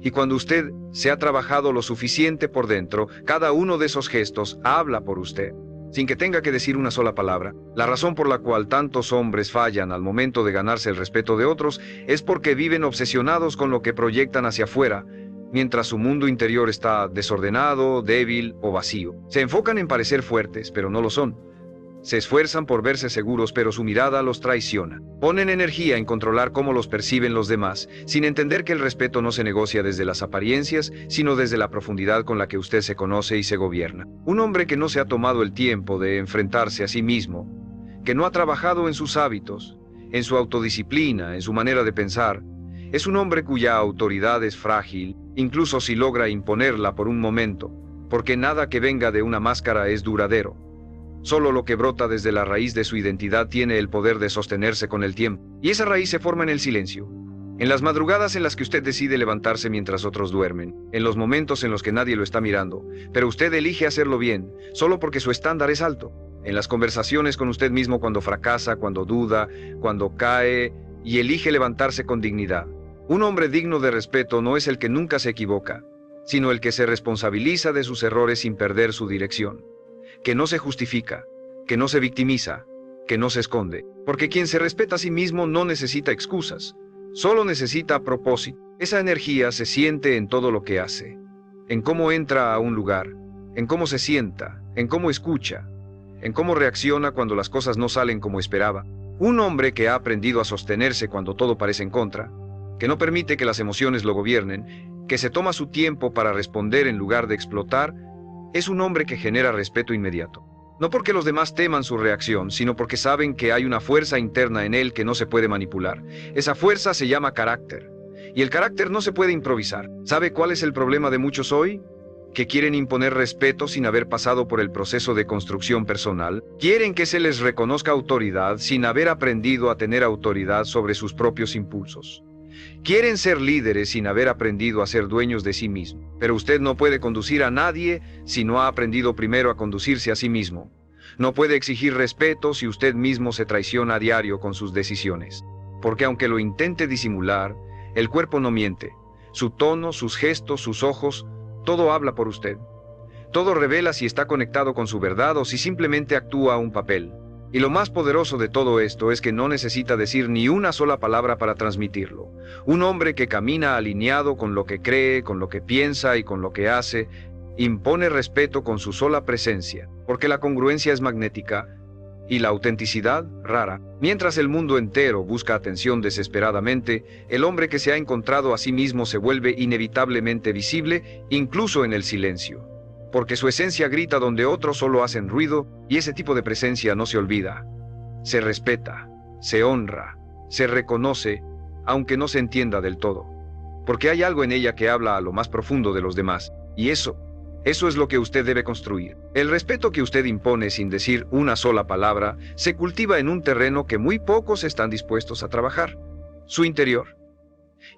Y cuando usted se ha trabajado lo suficiente por dentro, cada uno de esos gestos habla por usted, sin que tenga que decir una sola palabra. La razón por la cual tantos hombres fallan al momento de ganarse el respeto de otros es porque viven obsesionados con lo que proyectan hacia afuera, mientras su mundo interior está desordenado, débil o vacío. Se enfocan en parecer fuertes, pero no lo son. Se esfuerzan por verse seguros, pero su mirada los traiciona. Ponen energía en controlar cómo los perciben los demás, sin entender que el respeto no se negocia desde las apariencias, sino desde la profundidad con la que usted se conoce y se gobierna. Un hombre que no se ha tomado el tiempo de enfrentarse a sí mismo, que no ha trabajado en sus hábitos, en su autodisciplina, en su manera de pensar, es un hombre cuya autoridad es frágil, incluso si logra imponerla por un momento, porque nada que venga de una máscara es duradero. Solo lo que brota desde la raíz de su identidad tiene el poder de sostenerse con el tiempo. Y esa raíz se forma en el silencio. En las madrugadas en las que usted decide levantarse mientras otros duermen. En los momentos en los que nadie lo está mirando. Pero usted elige hacerlo bien, solo porque su estándar es alto. En las conversaciones con usted mismo cuando fracasa, cuando duda, cuando cae, y elige levantarse con dignidad. Un hombre digno de respeto no es el que nunca se equivoca, sino el que se responsabiliza de sus errores sin perder su dirección. Que no se justifica, que no se victimiza, que no se esconde. Porque quien se respeta a sí mismo no necesita excusas, solo necesita propósito. Esa energía se siente en todo lo que hace, en cómo entra a un lugar, en cómo se sienta, en cómo escucha, en cómo reacciona cuando las cosas no salen como esperaba. Un hombre que ha aprendido a sostenerse cuando todo parece en contra, que no permite que las emociones lo gobiernen, que se toma su tiempo para responder en lugar de explotar, es un hombre que genera respeto inmediato. No porque los demás teman su reacción, sino porque saben que hay una fuerza interna en él que no se puede manipular. Esa fuerza se llama carácter. Y el carácter no se puede improvisar. ¿Sabe cuál es el problema de muchos hoy? Que quieren imponer respeto sin haber pasado por el proceso de construcción personal. Quieren que se les reconozca autoridad sin haber aprendido a tener autoridad sobre sus propios impulsos. Quieren ser líderes sin haber aprendido a ser dueños de sí mismos. Pero usted no puede conducir a nadie si no ha aprendido primero a conducirse a sí mismo. No puede exigir respeto si usted mismo se traiciona a diario con sus decisiones. Porque aunque lo intente disimular, el cuerpo no miente. Su tono, sus gestos, sus ojos, todo habla por usted. Todo revela si está conectado con su verdad o si simplemente actúa un papel. Y lo más poderoso de todo esto es que no necesita decir ni una sola palabra para transmitirlo. Un hombre que camina alineado con lo que cree, con lo que piensa y con lo que hace, impone respeto con su sola presencia, porque la congruencia es magnética y la autenticidad rara. Mientras el mundo entero busca atención desesperadamente, el hombre que se ha encontrado a sí mismo se vuelve inevitablemente visible, incluso en el silencio. Porque su esencia grita donde otros solo hacen ruido, y ese tipo de presencia no se olvida. Se respeta, se honra, se reconoce, aunque no se entienda del todo. Porque hay algo en ella que habla a lo más profundo de los demás, y eso es lo que usted debe construir. El respeto que usted impone sin decir una sola palabra, se cultiva en un terreno que muy pocos están dispuestos a trabajar, su interior.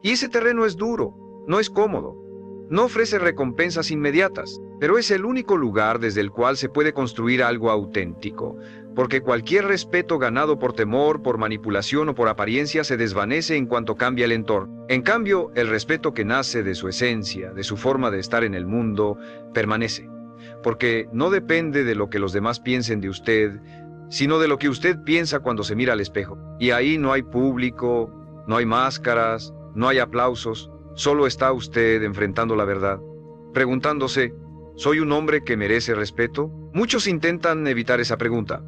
Y ese terreno es duro, no es cómodo. No ofrece recompensas inmediatas, pero es el único lugar desde el cual se puede construir algo auténtico, porque cualquier respeto ganado por temor, por manipulación o por apariencia se desvanece en cuanto cambia el entorno. En cambio, el respeto que nace de su esencia, de su forma de estar en el mundo, permanece, porque no depende de lo que los demás piensen de usted, sino de lo que usted piensa cuando se mira al espejo. Y ahí no hay público, no hay máscaras, no hay aplausos. Solo está usted enfrentando la verdad, preguntándose, ¿soy un hombre que merece respeto? Muchos intentan evitar esa pregunta.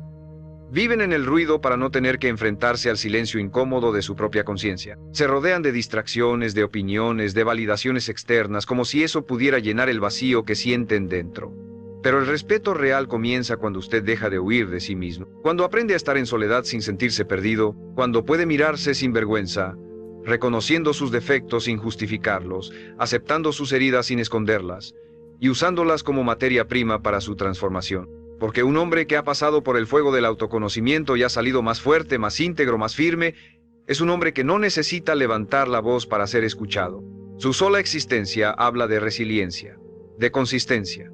Viven en el ruido para no tener que enfrentarse al silencio incómodo de su propia conciencia. Se rodean de distracciones, de opiniones, de validaciones externas, como si eso pudiera llenar el vacío que sienten dentro. Pero el respeto real comienza cuando usted deja de huir de sí mismo, cuando aprende a estar en soledad sin sentirse perdido, cuando puede mirarse sin vergüenza, reconociendo sus defectos sin justificarlos, aceptando sus heridas sin esconderlas, y usándolas como materia prima para su transformación. Porque un hombre que ha pasado por el fuego del autoconocimiento y ha salido más fuerte, más íntegro, más firme, es un hombre que no necesita levantar la voz para ser escuchado. Su sola existencia habla de resiliencia, de consistencia,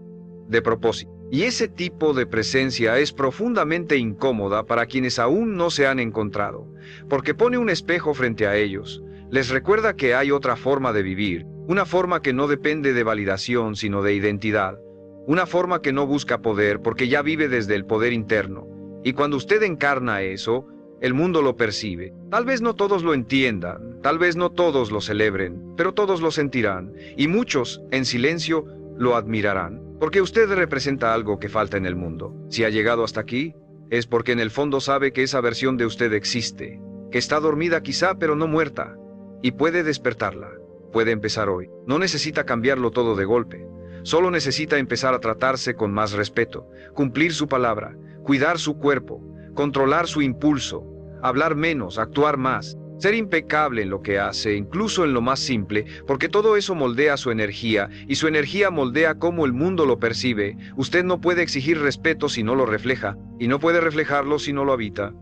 de propósito. Y ese tipo de presencia es profundamente incómoda para quienes aún no se han encontrado, porque pone un espejo frente a ellos, les recuerda que hay otra forma de vivir, una forma que no depende de validación sino de identidad, una forma que no busca poder porque ya vive desde el poder interno, y cuando usted encarna eso, el mundo lo percibe. Tal vez no todos lo entiendan, tal vez no todos lo celebren, pero todos lo sentirán, y muchos, en silencio, lo admirarán, porque usted representa algo que falta en el mundo. Si ha llegado hasta aquí, es porque en el fondo sabe que esa versión de usted existe, que está dormida quizá, pero no muerta, y puede despertarla. Puede empezar hoy. No necesita cambiarlo todo de golpe. Solo necesita empezar a tratarse con más respeto, cumplir su palabra, cuidar su cuerpo, controlar su impulso, hablar menos, actuar más, ser impecable en lo que hace, incluso en lo más simple, porque todo eso moldea su energía, y su energía moldea cómo el mundo lo percibe. Usted no puede exigir respeto si no lo refleja, y no puede reflejarlo si no lo habita.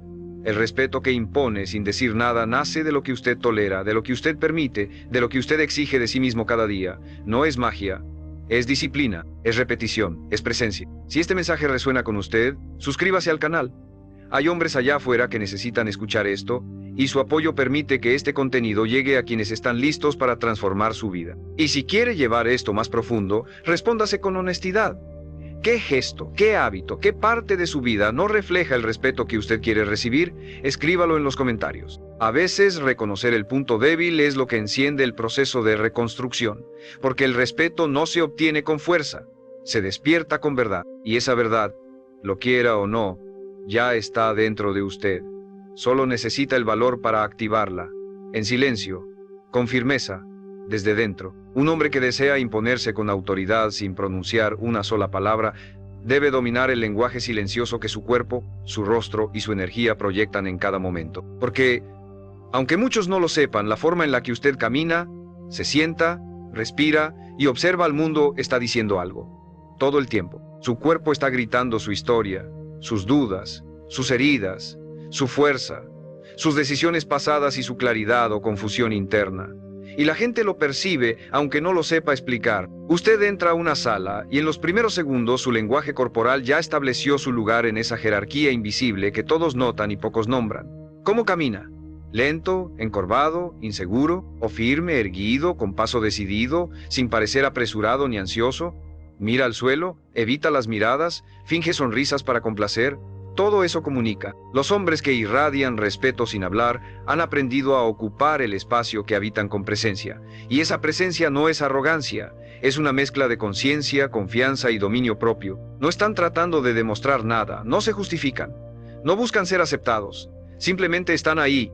El respeto que impone sin decir nada nace de lo que usted tolera, de lo que usted permite, de lo que usted exige de sí mismo cada día. No es magia, es disciplina, es repetición, es presencia. Si este mensaje resuena con usted, suscríbase al canal. Hay hombres allá afuera que necesitan escuchar esto, y su apoyo permite que este contenido llegue a quienes están listos para transformar su vida. Y si quiere llevar esto más profundo, respóndase con honestidad. ¿Qué gesto, qué hábito, qué parte de su vida no refleja el respeto que usted quiere recibir? Escríbalo en los comentarios. A veces reconocer el punto débil es lo que enciende el proceso de reconstrucción, porque el respeto no se obtiene con fuerza, se despierta con verdad, y esa verdad, lo quiera o no, ya está dentro de usted. Solo necesita el valor para activarla, en silencio, con firmeza, desde dentro. Un hombre que desea imponerse con autoridad sin pronunciar una sola palabra, debe dominar el lenguaje silencioso que su cuerpo, su rostro y su energía proyectan en cada momento. Porque, aunque muchos no lo sepan, la forma en la que usted camina, se sienta, respira y observa al mundo está diciendo algo. Todo el tiempo. Su cuerpo está gritando su historia, sus dudas, sus heridas, su fuerza, sus decisiones pasadas y su claridad o confusión interna. Y la gente lo percibe, aunque no lo sepa explicar. Usted entra a una sala y en los primeros segundos su lenguaje corporal ya estableció su lugar en esa jerarquía invisible que todos notan y pocos nombran. ¿Cómo camina? ¿Lento, encorvado, inseguro, o firme, erguido, con paso decidido, sin parecer apresurado ni ansioso? ¿Mira al suelo? ¿Evita las miradas? ¿Finge sonrisas para complacer? Todo eso comunica. Los hombres que irradian respeto sin hablar han aprendido a ocupar el espacio que habitan con presencia. Y esa presencia no es arrogancia, es una mezcla de conciencia, confianza y dominio propio. No están tratando de demostrar nada, no se justifican, no buscan ser aceptados, simplemente están ahí,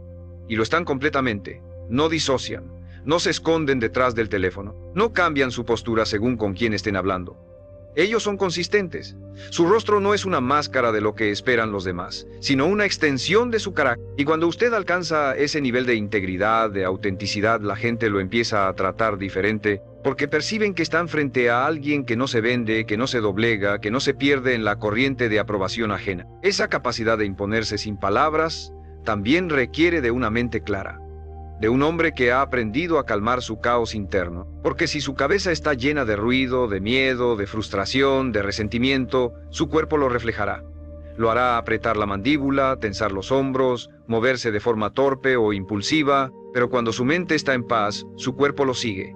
y lo están completamente. No disocian, no se esconden detrás del teléfono, no cambian su postura según con quién estén hablando. Ellos son consistentes. Su rostro no es una máscara de lo que esperan los demás, sino una extensión de su carácter. Y cuando usted alcanza ese nivel de integridad, de autenticidad, la gente lo empieza a tratar diferente, porque perciben que están frente a alguien que no se vende, que no se doblega, que no se pierde en la corriente de aprobación ajena. Esa capacidad de imponerse sin palabras también requiere de una mente clara, de un hombre que ha aprendido a calmar su caos interno, porque si su cabeza está llena de ruido, de miedo, de frustración, de resentimiento, su cuerpo lo reflejará. Lo hará apretar la mandíbula, tensar los hombros, moverse de forma torpe o impulsiva, pero cuando su mente está en paz, su cuerpo lo sigue.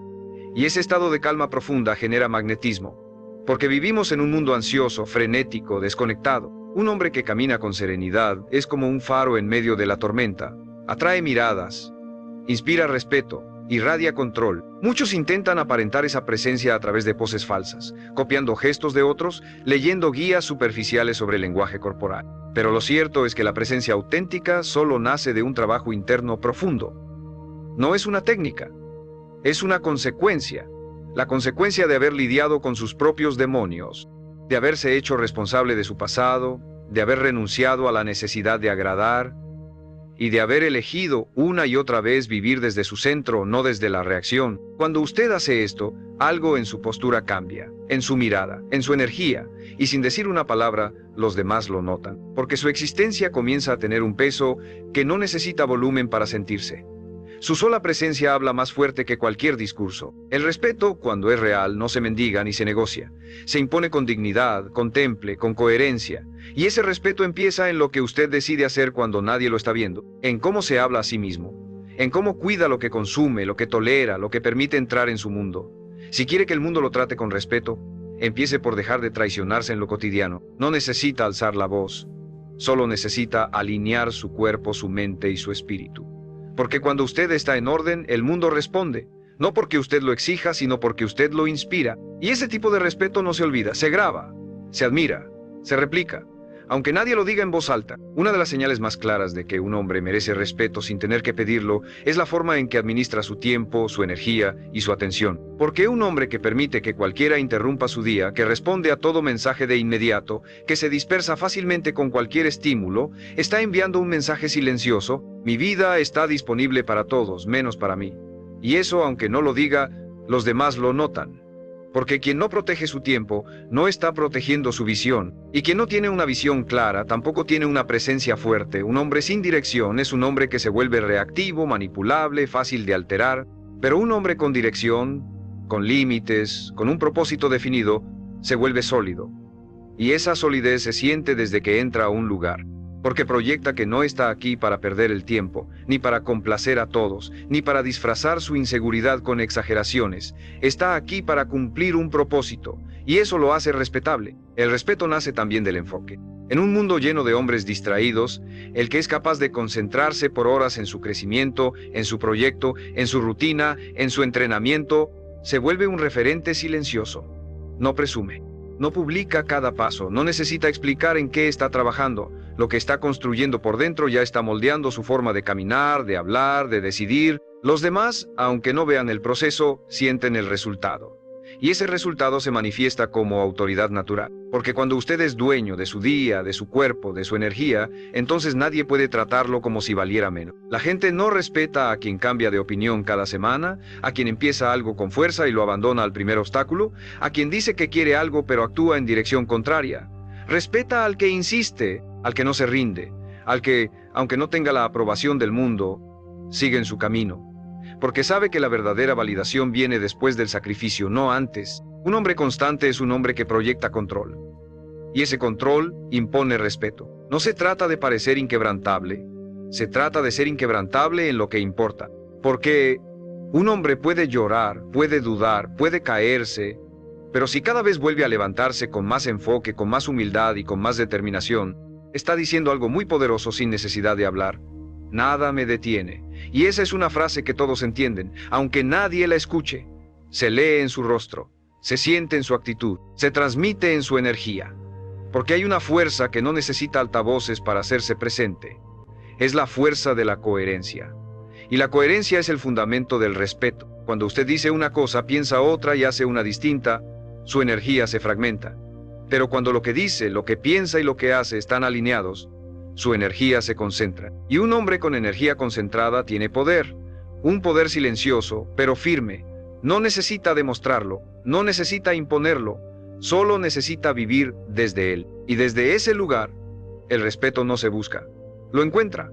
Y ese estado de calma profunda genera magnetismo, porque vivimos en un mundo ansioso, frenético, desconectado. Un hombre que camina con serenidad es como un faro en medio de la tormenta, atrae miradas, inspira respeto, irradia control. Muchos intentan aparentar esa presencia a través de poses falsas, copiando gestos de otros, leyendo guías superficiales sobre el lenguaje corporal. Pero lo cierto es que la presencia auténtica solo nace de un trabajo interno profundo. No es una técnica, es una consecuencia. La consecuencia de haber lidiado con sus propios demonios, de haberse hecho responsable de su pasado, de haber renunciado a la necesidad de agradar, y de haber elegido una y otra vez vivir desde su centro, no desde la reacción. Cuando usted hace esto, algo en su postura cambia, en su mirada, en su energía, y sin decir una palabra, los demás lo notan, porque su existencia comienza a tener un peso que no necesita volumen para sentirse. Su sola presencia habla más fuerte que cualquier discurso. El respeto, cuando es real, no se mendiga ni se negocia. Se impone con dignidad, con temple, con coherencia. Y ese respeto empieza en lo que usted decide hacer cuando nadie lo está viendo, en cómo se habla a sí mismo, en cómo cuida lo que consume, lo que tolera, lo que permite entrar en su mundo. Si quiere que el mundo lo trate con respeto, empiece por dejar de traicionarse en lo cotidiano. No necesita alzar la voz, solo necesita alinear su cuerpo, su mente y su espíritu. Porque cuando usted está en orden, el mundo responde. No porque usted lo exija, sino porque usted lo inspira. Y ese tipo de respeto no se olvida, se graba, se admira, se replica. Aunque nadie lo diga en voz alta, una de las señales más claras de que un hombre merece respeto sin tener que pedirlo es la forma en que administra su tiempo, su energía y su atención. Porque un hombre que permite que cualquiera interrumpa su día, que responde a todo mensaje de inmediato, que se dispersa fácilmente con cualquier estímulo, está enviando un mensaje silencioso: mi vida está disponible para todos, menos para mí. Y eso, aunque no lo diga, los demás lo notan. Porque quien no protege su tiempo, no está protegiendo su visión. Y quien no tiene una visión clara, tampoco tiene una presencia fuerte. Un hombre sin dirección es un hombre que se vuelve reactivo, manipulable, fácil de alterar. Pero un hombre con dirección, con límites, con un propósito definido, se vuelve sólido. Y esa solidez se siente desde que entra a un lugar. Porque proyecta que no está aquí para perder el tiempo, ni para complacer a todos, ni para disfrazar su inseguridad con exageraciones. Está aquí para cumplir un propósito, y eso lo hace respetable. El respeto nace también del enfoque. En un mundo lleno de hombres distraídos, el que es capaz de concentrarse por horas en su crecimiento, en su proyecto, en su rutina, en su entrenamiento, se vuelve un referente silencioso. No presume. No publica cada paso, no necesita explicar en qué está trabajando. Lo que está construyendo por dentro ya está moldeando su forma de caminar, de hablar, de decidir. Los demás, aunque no vean el proceso, sienten el resultado. Y ese resultado se manifiesta como autoridad natural. Porque cuando usted es dueño de su día, de su cuerpo, de su energía, entonces nadie puede tratarlo como si valiera menos. La gente no respeta a quien cambia de opinión cada semana, a quien empieza algo con fuerza y lo abandona al primer obstáculo, a quien dice que quiere algo pero actúa en dirección contraria. Respeta al que insiste, al que no se rinde, al que, aunque no tenga la aprobación del mundo, sigue en su camino. Porque sabe que la verdadera validación viene después del sacrificio, no antes. Un hombre constante es un hombre que proyecta control. Y ese control impone respeto. No se trata de parecer inquebrantable, se trata de ser inquebrantable en lo que importa. Porque un hombre puede llorar, puede dudar, puede caerse, pero si cada vez vuelve a levantarse con más enfoque, con más humildad y con más determinación, está diciendo algo muy poderoso sin necesidad de hablar. Nada me detiene. Y esa es una frase que todos entienden, aunque nadie la escuche. Se lee en su rostro, se siente en su actitud, se transmite en su energía. Porque hay una fuerza que no necesita altavoces para hacerse presente. Es la fuerza de la coherencia. Y la coherencia es el fundamento del respeto. Cuando usted dice una cosa, piensa otra y hace una distinta, su energía se fragmenta. Pero cuando lo que dice, lo que piensa y lo que hace están alineados, su energía se concentra. Y un hombre con energía concentrada tiene poder. Un poder silencioso, pero firme. No necesita demostrarlo, no necesita imponerlo, solo necesita vivir desde él. Y desde ese lugar, el respeto no se busca, lo encuentra,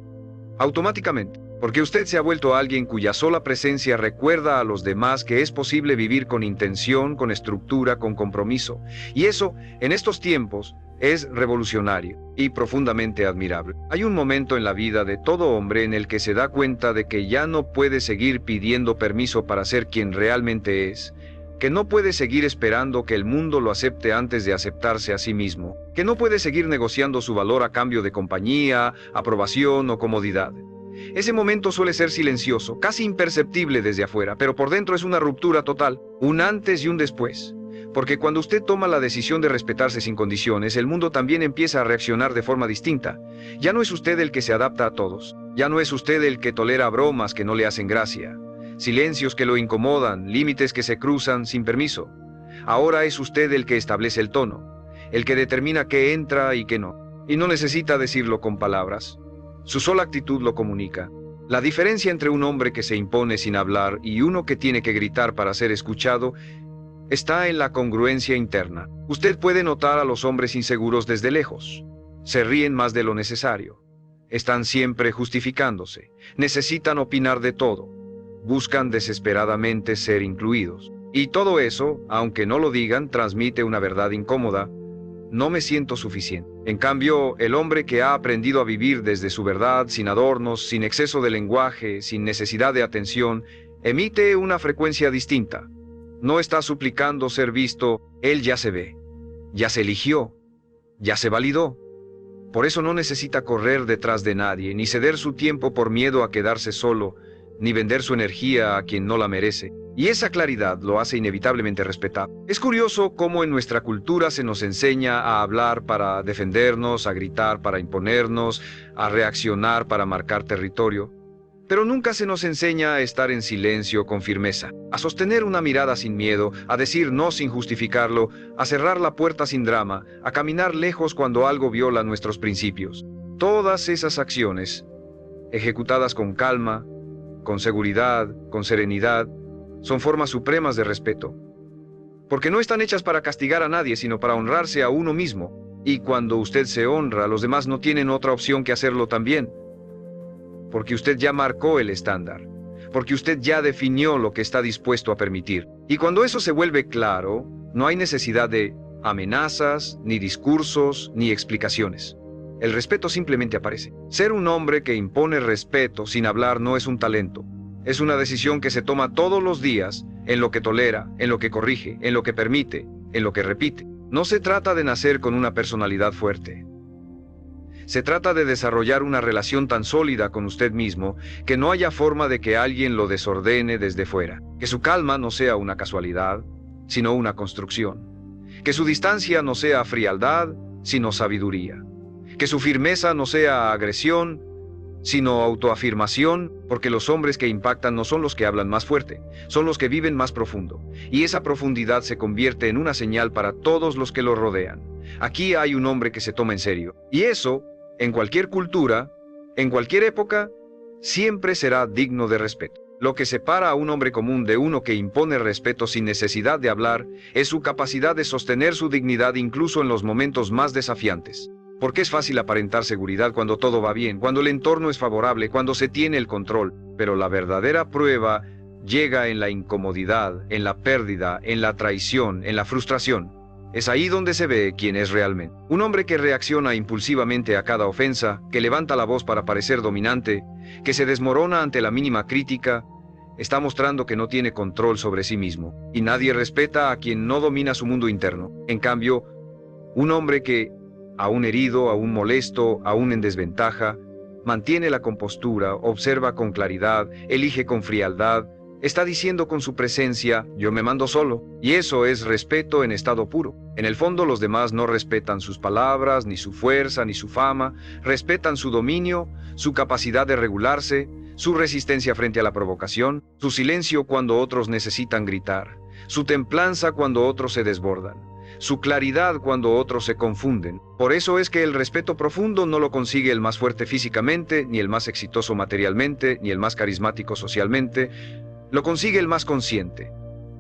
automáticamente. Porque usted se ha vuelto alguien cuya sola presencia recuerda a los demás que es posible vivir con intención, con estructura, con compromiso. Y eso, en estos tiempos, es revolucionario y profundamente admirable. Hay un momento en la vida de todo hombre en el que se da cuenta de que ya no puede seguir pidiendo permiso para ser quien realmente es, que no puede seguir esperando que el mundo lo acepte antes de aceptarse a sí mismo, que no puede seguir negociando su valor a cambio de compañía, aprobación o comodidad. Ese momento suele ser silencioso, casi imperceptible desde afuera, pero por dentro es una ruptura total, un antes y un después. Porque cuando usted toma la decisión de respetarse sin condiciones, el mundo también empieza a reaccionar de forma distinta. Ya no es usted el que se adapta a todos, ya no es usted el que tolera bromas que no le hacen gracia, silencios que lo incomodan, límites que se cruzan sin permiso. Ahora es usted el que establece el tono, el que determina qué entra y qué no. Y no necesita decirlo con palabras. Su sola actitud lo comunica. La diferencia entre un hombre que se impone sin hablar y uno que tiene que gritar para ser escuchado está en la congruencia interna. Usted puede notar a los hombres inseguros desde lejos. Se ríen más de lo necesario. Están siempre justificándose. Necesitan opinar de todo. buscan desesperadamente ser incluidos. Y todo eso, aunque no lo digan, transmite una verdad incómoda: no me siento suficiente. En cambio, el hombre que ha aprendido a vivir desde su verdad, sin adornos, sin exceso de lenguaje, sin necesidad de atención, emite una frecuencia distinta. No está suplicando ser visto, él ya se ve, ya se eligió, ya se validó. Por eso no necesita correr detrás de nadie, ni ceder su tiempo por miedo a quedarse solo, ni vender su energía a quien no la merece. Y esa claridad lo hace inevitablemente respetado. Es curioso cómo en nuestra cultura se nos enseña a hablar para defendernos, a gritar para imponernos, a reaccionar para marcar territorio. Pero nunca se nos enseña a estar en silencio con firmeza, a sostener una mirada sin miedo, a decir no sin justificarlo, a cerrar la puerta sin drama, a caminar lejos cuando algo viola nuestros principios. Todas esas acciones, ejecutadas con calma, con seguridad, con serenidad, son formas supremas de respeto. Porque no están hechas para castigar a nadie, sino para honrarse a uno mismo. Y cuando usted se honra, los demás no tienen otra opción que hacerlo también. Porque usted ya marcó el estándar. Porque usted ya definió lo que está dispuesto a permitir. Y cuando eso se vuelve claro, no hay necesidad de amenazas, ni discursos, ni explicaciones. El respeto simplemente aparece. Ser un hombre que impone respeto sin hablar no es un talento. Es una decisión que se toma todos los días, en lo que tolera, en lo que corrige, en lo que permite, en lo que repite. No se trata de nacer con una personalidad fuerte. Se trata de desarrollar una relación tan sólida con usted mismo que no haya forma de que alguien lo desordene desde fuera. Que su calma no sea una casualidad, sino una construcción. Que su distancia no sea frialdad, sino sabiduría. Que su firmeza no sea agresión, sino autoafirmación, porque los hombres que impactan no son los que hablan más fuerte, son los que viven más profundo, y esa profundidad se convierte en una señal para todos los que lo rodean. Aquí hay un hombre que se toma en serio, y eso, en cualquier cultura, en cualquier época, siempre será digno de respeto. Lo que separa a un hombre común de uno que impone respeto sin necesidad de hablar es su capacidad de sostener su dignidad incluso en los momentos más desafiantes. Porque es fácil aparentar seguridad cuando todo va bien, cuando el entorno es favorable, cuando se tiene el control. Pero la verdadera prueba llega en la incomodidad, en la pérdida, en la traición, en la frustración. Es ahí donde se ve quién es realmente. Un hombre que reacciona impulsivamente a cada ofensa, que levanta la voz para parecer dominante, que se desmorona ante la mínima crítica, está mostrando que no tiene control sobre sí mismo. Y nadie respeta a quien no domina su mundo interno. En cambio, un hombre que, aún herido, aún molesto, aún en desventaja, mantiene la compostura, observa con claridad, elige con frialdad, está diciendo con su presencia, yo me mando solo, y eso es respeto en estado puro. En el fondo los demás no respetan sus palabras, ni su fuerza, ni su fama, respetan su dominio, su capacidad de regularse, su resistencia frente a la provocación, su silencio cuando otros necesitan gritar, su templanza cuando otros se desbordan, su claridad cuando otros se confunden. Por eso es que el respeto profundo no lo consigue el más fuerte físicamente, ni el más exitoso materialmente, ni el más carismático socialmente. Lo consigue el más consciente,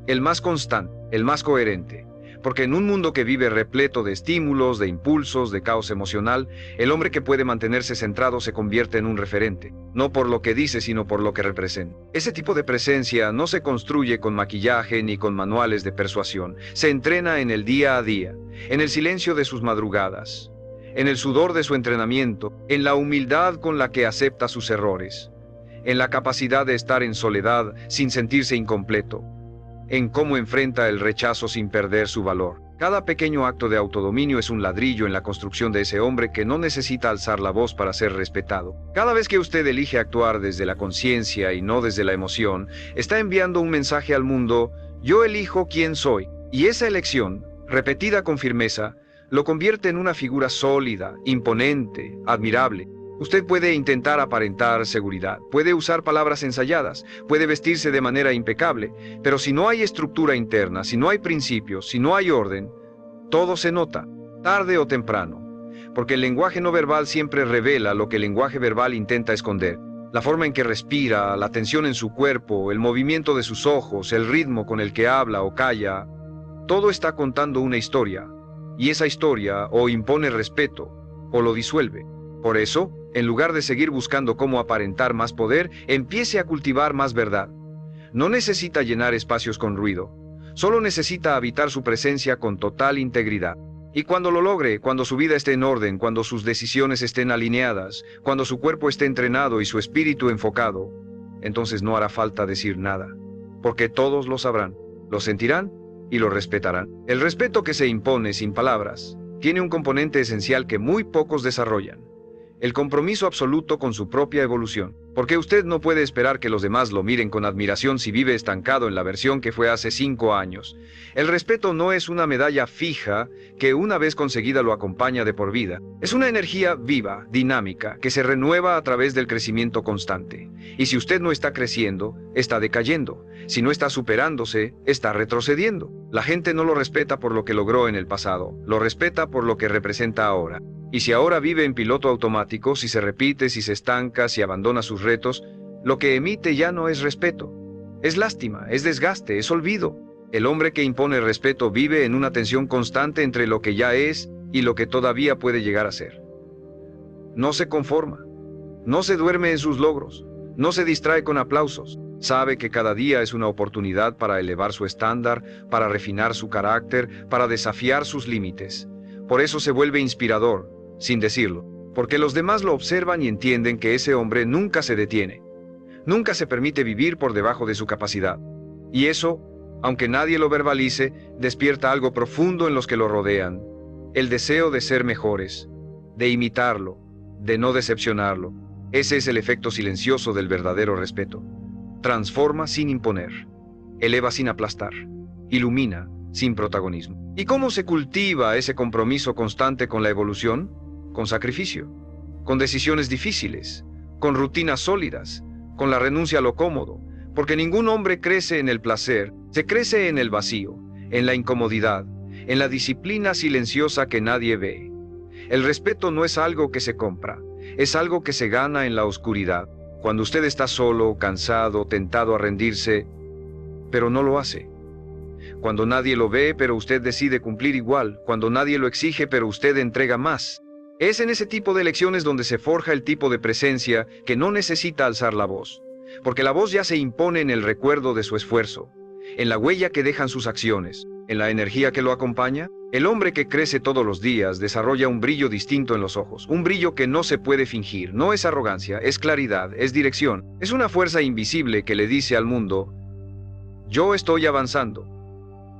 el más constante, el más coherente. Porque en un mundo que vive repleto de estímulos, de impulsos, de caos emocional, el hombre que puede mantenerse centrado se convierte en un referente, no por lo que dice, sino por lo que representa. Ese tipo de presencia no se construye con maquillaje ni con manuales de persuasión. Se entrena en el día a día, en el silencio de sus madrugadas, en el sudor de su entrenamiento, en la humildad con la que acepta sus errores, en la capacidad de estar en soledad sin sentirse incompleto, en cómo enfrenta el rechazo sin perder su valor. Cada pequeño acto de autodominio es un ladrillo en la construcción de ese hombre que no necesita alzar la voz para ser respetado. Cada vez que usted elige actuar desde la conciencia y no desde la emoción, está enviando un mensaje al mundo: yo elijo quién soy. Y esa elección, repetida con firmeza, lo convierte en una figura sólida, imponente, admirable. Usted puede intentar aparentar seguridad, puede usar palabras ensayadas, puede vestirse de manera impecable, pero si no hay estructura interna, si no hay principios, si no hay orden, todo se nota, tarde o temprano. Porque el lenguaje no verbal siempre revela lo que el lenguaje verbal intenta esconder. La forma en que respira, la tensión en su cuerpo, el movimiento de sus ojos, el ritmo con el que habla o calla, todo está contando una historia, y esa historia o impone respeto o lo disuelve. Por eso, en lugar de seguir buscando cómo aparentar más poder, empiece a cultivar más verdad. No necesita llenar espacios con ruido. Solo necesita habitar su presencia con total integridad. Y cuando lo logre, cuando su vida esté en orden, cuando sus decisiones estén alineadas, cuando su cuerpo esté entrenado y su espíritu enfocado, entonces no hará falta decir nada, porque todos lo sabrán, lo sentirán y lo respetarán. El respeto que se impone sin palabras tiene un componente esencial que muy pocos desarrollan: el compromiso absoluto con su propia evolución. Porque usted no puede esperar que los demás lo miren con admiración si vive estancado en la versión que fue hace 5 años. El respeto no es una medalla fija que una vez conseguida lo acompaña de por vida. Es una energía viva, dinámica, que se renueva a través del crecimiento constante. Y si usted no está creciendo, está decayendo. Si no está superándose, está retrocediendo. La gente no lo respeta por lo que logró en el pasado, lo respeta por lo que representa ahora. Y si ahora vive en piloto automático, si se repite, si se estanca, si abandona sus retos, lo que emite ya no es respeto. Es lástima, es desgaste, es olvido. El hombre que impone respeto vive en una tensión constante entre lo que ya es y lo que todavía puede llegar a ser. No se conforma, no se duerme en sus logros, no se distrae con aplausos. Sabe que cada día es una oportunidad para elevar su estándar, para refinar su carácter, para desafiar sus límites. Por eso se vuelve inspirador, sin decirlo, porque los demás lo observan y entienden que ese hombre nunca se detiene, nunca se permite vivir por debajo de su capacidad. Y eso, aunque nadie lo verbalice, despierta algo profundo en los que lo rodean: el deseo de ser mejores, de imitarlo, de no decepcionarlo. Ese es el efecto silencioso del verdadero respeto. Transforma sin imponer, eleva sin aplastar, ilumina sin protagonismo. ¿Y cómo se cultiva ese compromiso constante con la evolución? Con sacrificio, con decisiones difíciles, con rutinas sólidas, con la renuncia a lo cómodo, porque ningún hombre crece en el placer, se crece en el vacío, en la incomodidad, en la disciplina silenciosa que nadie ve. El respeto no es algo que se compra, es algo que se gana en la oscuridad, cuando usted está solo, cansado, tentado a rendirse, pero no lo hace. Cuando nadie lo ve, pero usted decide cumplir igual, cuando nadie lo exige, pero usted entrega más. Es en ese tipo de elecciones donde se forja el tipo de presencia que no necesita alzar la voz, porque la voz ya se impone en el recuerdo de su esfuerzo, en la huella que dejan sus acciones, en la energía que lo acompaña. El hombre que crece todos los días desarrolla un brillo distinto en los ojos, un brillo que no se puede fingir. No es arrogancia, es claridad, es dirección, es una fuerza invisible que le dice al mundo: yo estoy avanzando,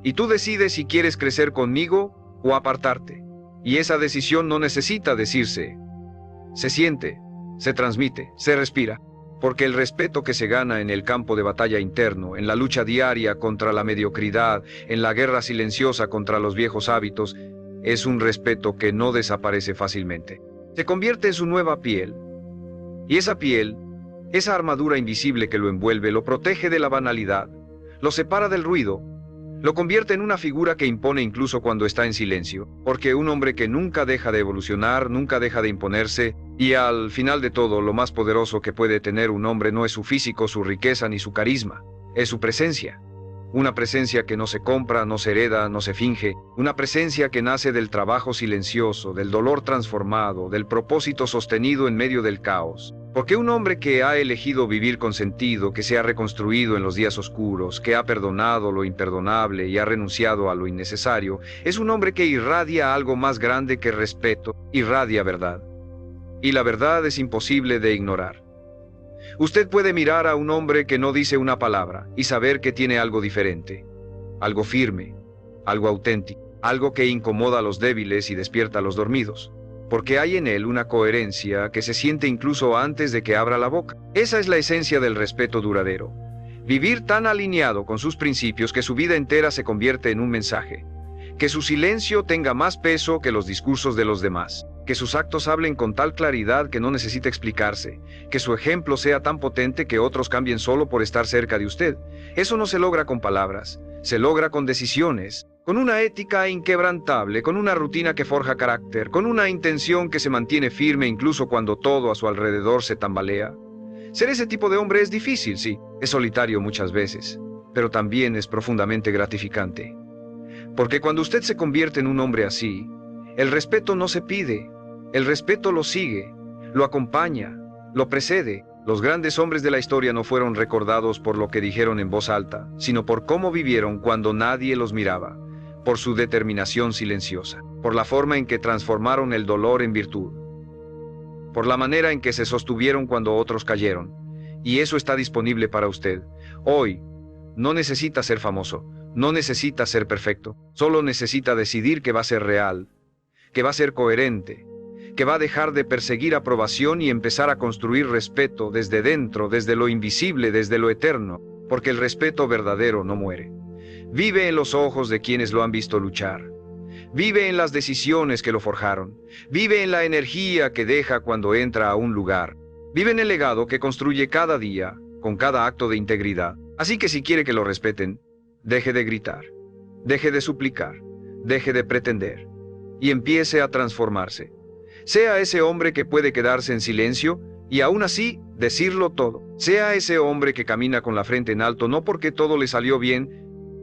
y tú decides si quieres crecer conmigo o apartarte. Y esa decisión no necesita decirse, se siente, se transmite, se respira, porque el respeto que se gana en el campo de batalla interno, en la lucha diaria contra la mediocridad, en la guerra silenciosa contra los viejos hábitos, es un respeto que no desaparece fácilmente. Se convierte en su nueva piel. Y esa piel, esa armadura invisible que lo envuelve, lo protege de la banalidad, lo separa del ruido, lo convierte en una figura que impone incluso cuando está en silencio, porque un hombre que nunca deja de evolucionar, nunca deja de imponerse, y al final de todo, lo más poderoso que puede tener un hombre no es su físico, su riqueza ni su carisma, es su presencia. Una presencia que no se compra, no se hereda, no se finge, una presencia que nace del trabajo silencioso, del dolor transformado, del propósito sostenido en medio del caos. Porque un hombre que ha elegido vivir con sentido, que se ha reconstruido en los días oscuros, que ha perdonado lo imperdonable y ha renunciado a lo innecesario, es un hombre que irradia algo más grande que respeto, irradia verdad. Y la verdad es imposible de ignorar. Usted puede mirar a un hombre que no dice una palabra y saber que tiene algo diferente, algo firme, algo auténtico, algo que incomoda a los débiles y despierta a los dormidos, porque hay en él una coherencia que se siente incluso antes de que abra la boca. Esa es la esencia del respeto duradero. Vivir tan alineado con sus principios que su vida entera se convierte en un mensaje. Que su silencio tenga más peso que los discursos de los demás. Que sus actos hablen con tal claridad que no necesita explicarse. Que su ejemplo sea tan potente que otros cambien solo por estar cerca de usted. Eso no se logra con palabras, se logra con decisiones, con una ética inquebrantable, con una rutina que forja carácter, con una intención que se mantiene firme incluso cuando todo a su alrededor se tambalea. Ser ese tipo de hombre es difícil, sí, es solitario muchas veces, pero también es profundamente gratificante. Porque cuando usted se convierte en un hombre así, el respeto no se pide, el respeto lo sigue, lo acompaña, lo precede, Los grandes hombres de la historia no fueron recordados por lo que dijeron en voz alta, sino por cómo vivieron cuando nadie los miraba, por su determinación silenciosa, por la forma en que transformaron el dolor en virtud, por la manera en que se sostuvieron cuando otros cayeron. Y eso está disponible para usted. Hoy, no necesita ser famoso, no necesita ser perfecto, solo necesita decidir que va a ser real, que va a ser coherente, que va a dejar de perseguir aprobación y empezar a construir respeto desde dentro, desde lo invisible, desde lo eterno, porque el respeto verdadero no muere. Vive en los ojos de quienes lo han visto luchar. Vive en las decisiones que lo forjaron. Vive en la energía que deja cuando entra a un lugar. Vive en el legado que construye cada día, con cada acto de integridad. Así que si quiere que lo respeten, deje de gritar, deje de suplicar, deje de pretender, y empiece a transformarse. Sea ese hombre que puede quedarse en silencio y aún así decirlo todo. Sea ese hombre que camina con la frente en alto no porque todo le salió bien,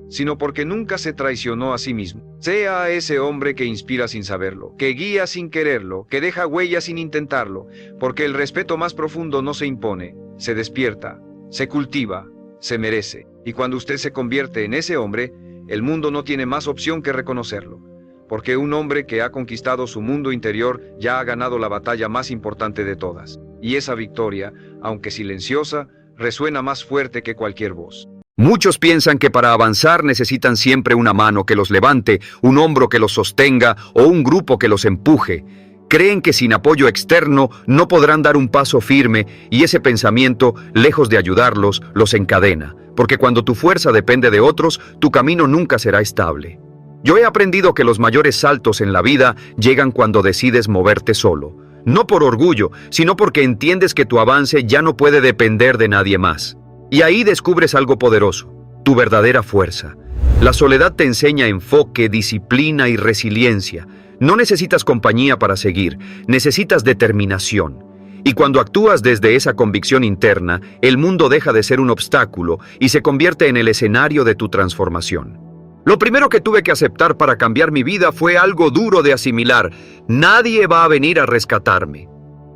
sino porque nunca se traicionó a sí mismo. Sea ese hombre que inspira sin saberlo, que guía sin quererlo, que deja huella sin intentarlo, porque el respeto más profundo no se impone, se despierta, se cultiva, se merece. Y cuando usted se convierte en ese hombre, el mundo no tiene más opción que reconocerlo, porque un hombre que ha conquistado su mundo interior ya ha ganado la batalla más importante de todas. Y esa victoria, aunque silenciosa, resuena más fuerte que cualquier voz. Muchos piensan que para avanzar necesitan siempre una mano que los levante, un hombro que los sostenga o un grupo que los empuje. Creen que sin apoyo externo no podrán dar un paso firme y ese pensamiento, lejos de ayudarlos, los encadena. Porque cuando tu fuerza depende de otros, tu camino nunca será estable. Yo he aprendido que los mayores saltos en la vida llegan cuando decides moverte solo. No por orgullo, sino porque entiendes que tu avance ya no puede depender de nadie más. Y ahí descubres algo poderoso, tu verdadera fuerza. La soledad te enseña enfoque, disciplina y resiliencia. No necesitas compañía para seguir, necesitas determinación. Y cuando actúas desde esa convicción interna, el mundo deja de ser un obstáculo y se convierte en el escenario de tu transformación. Lo primero que tuve que aceptar para cambiar mi vida fue algo duro de asimilar. Nadie va a venir a rescatarme.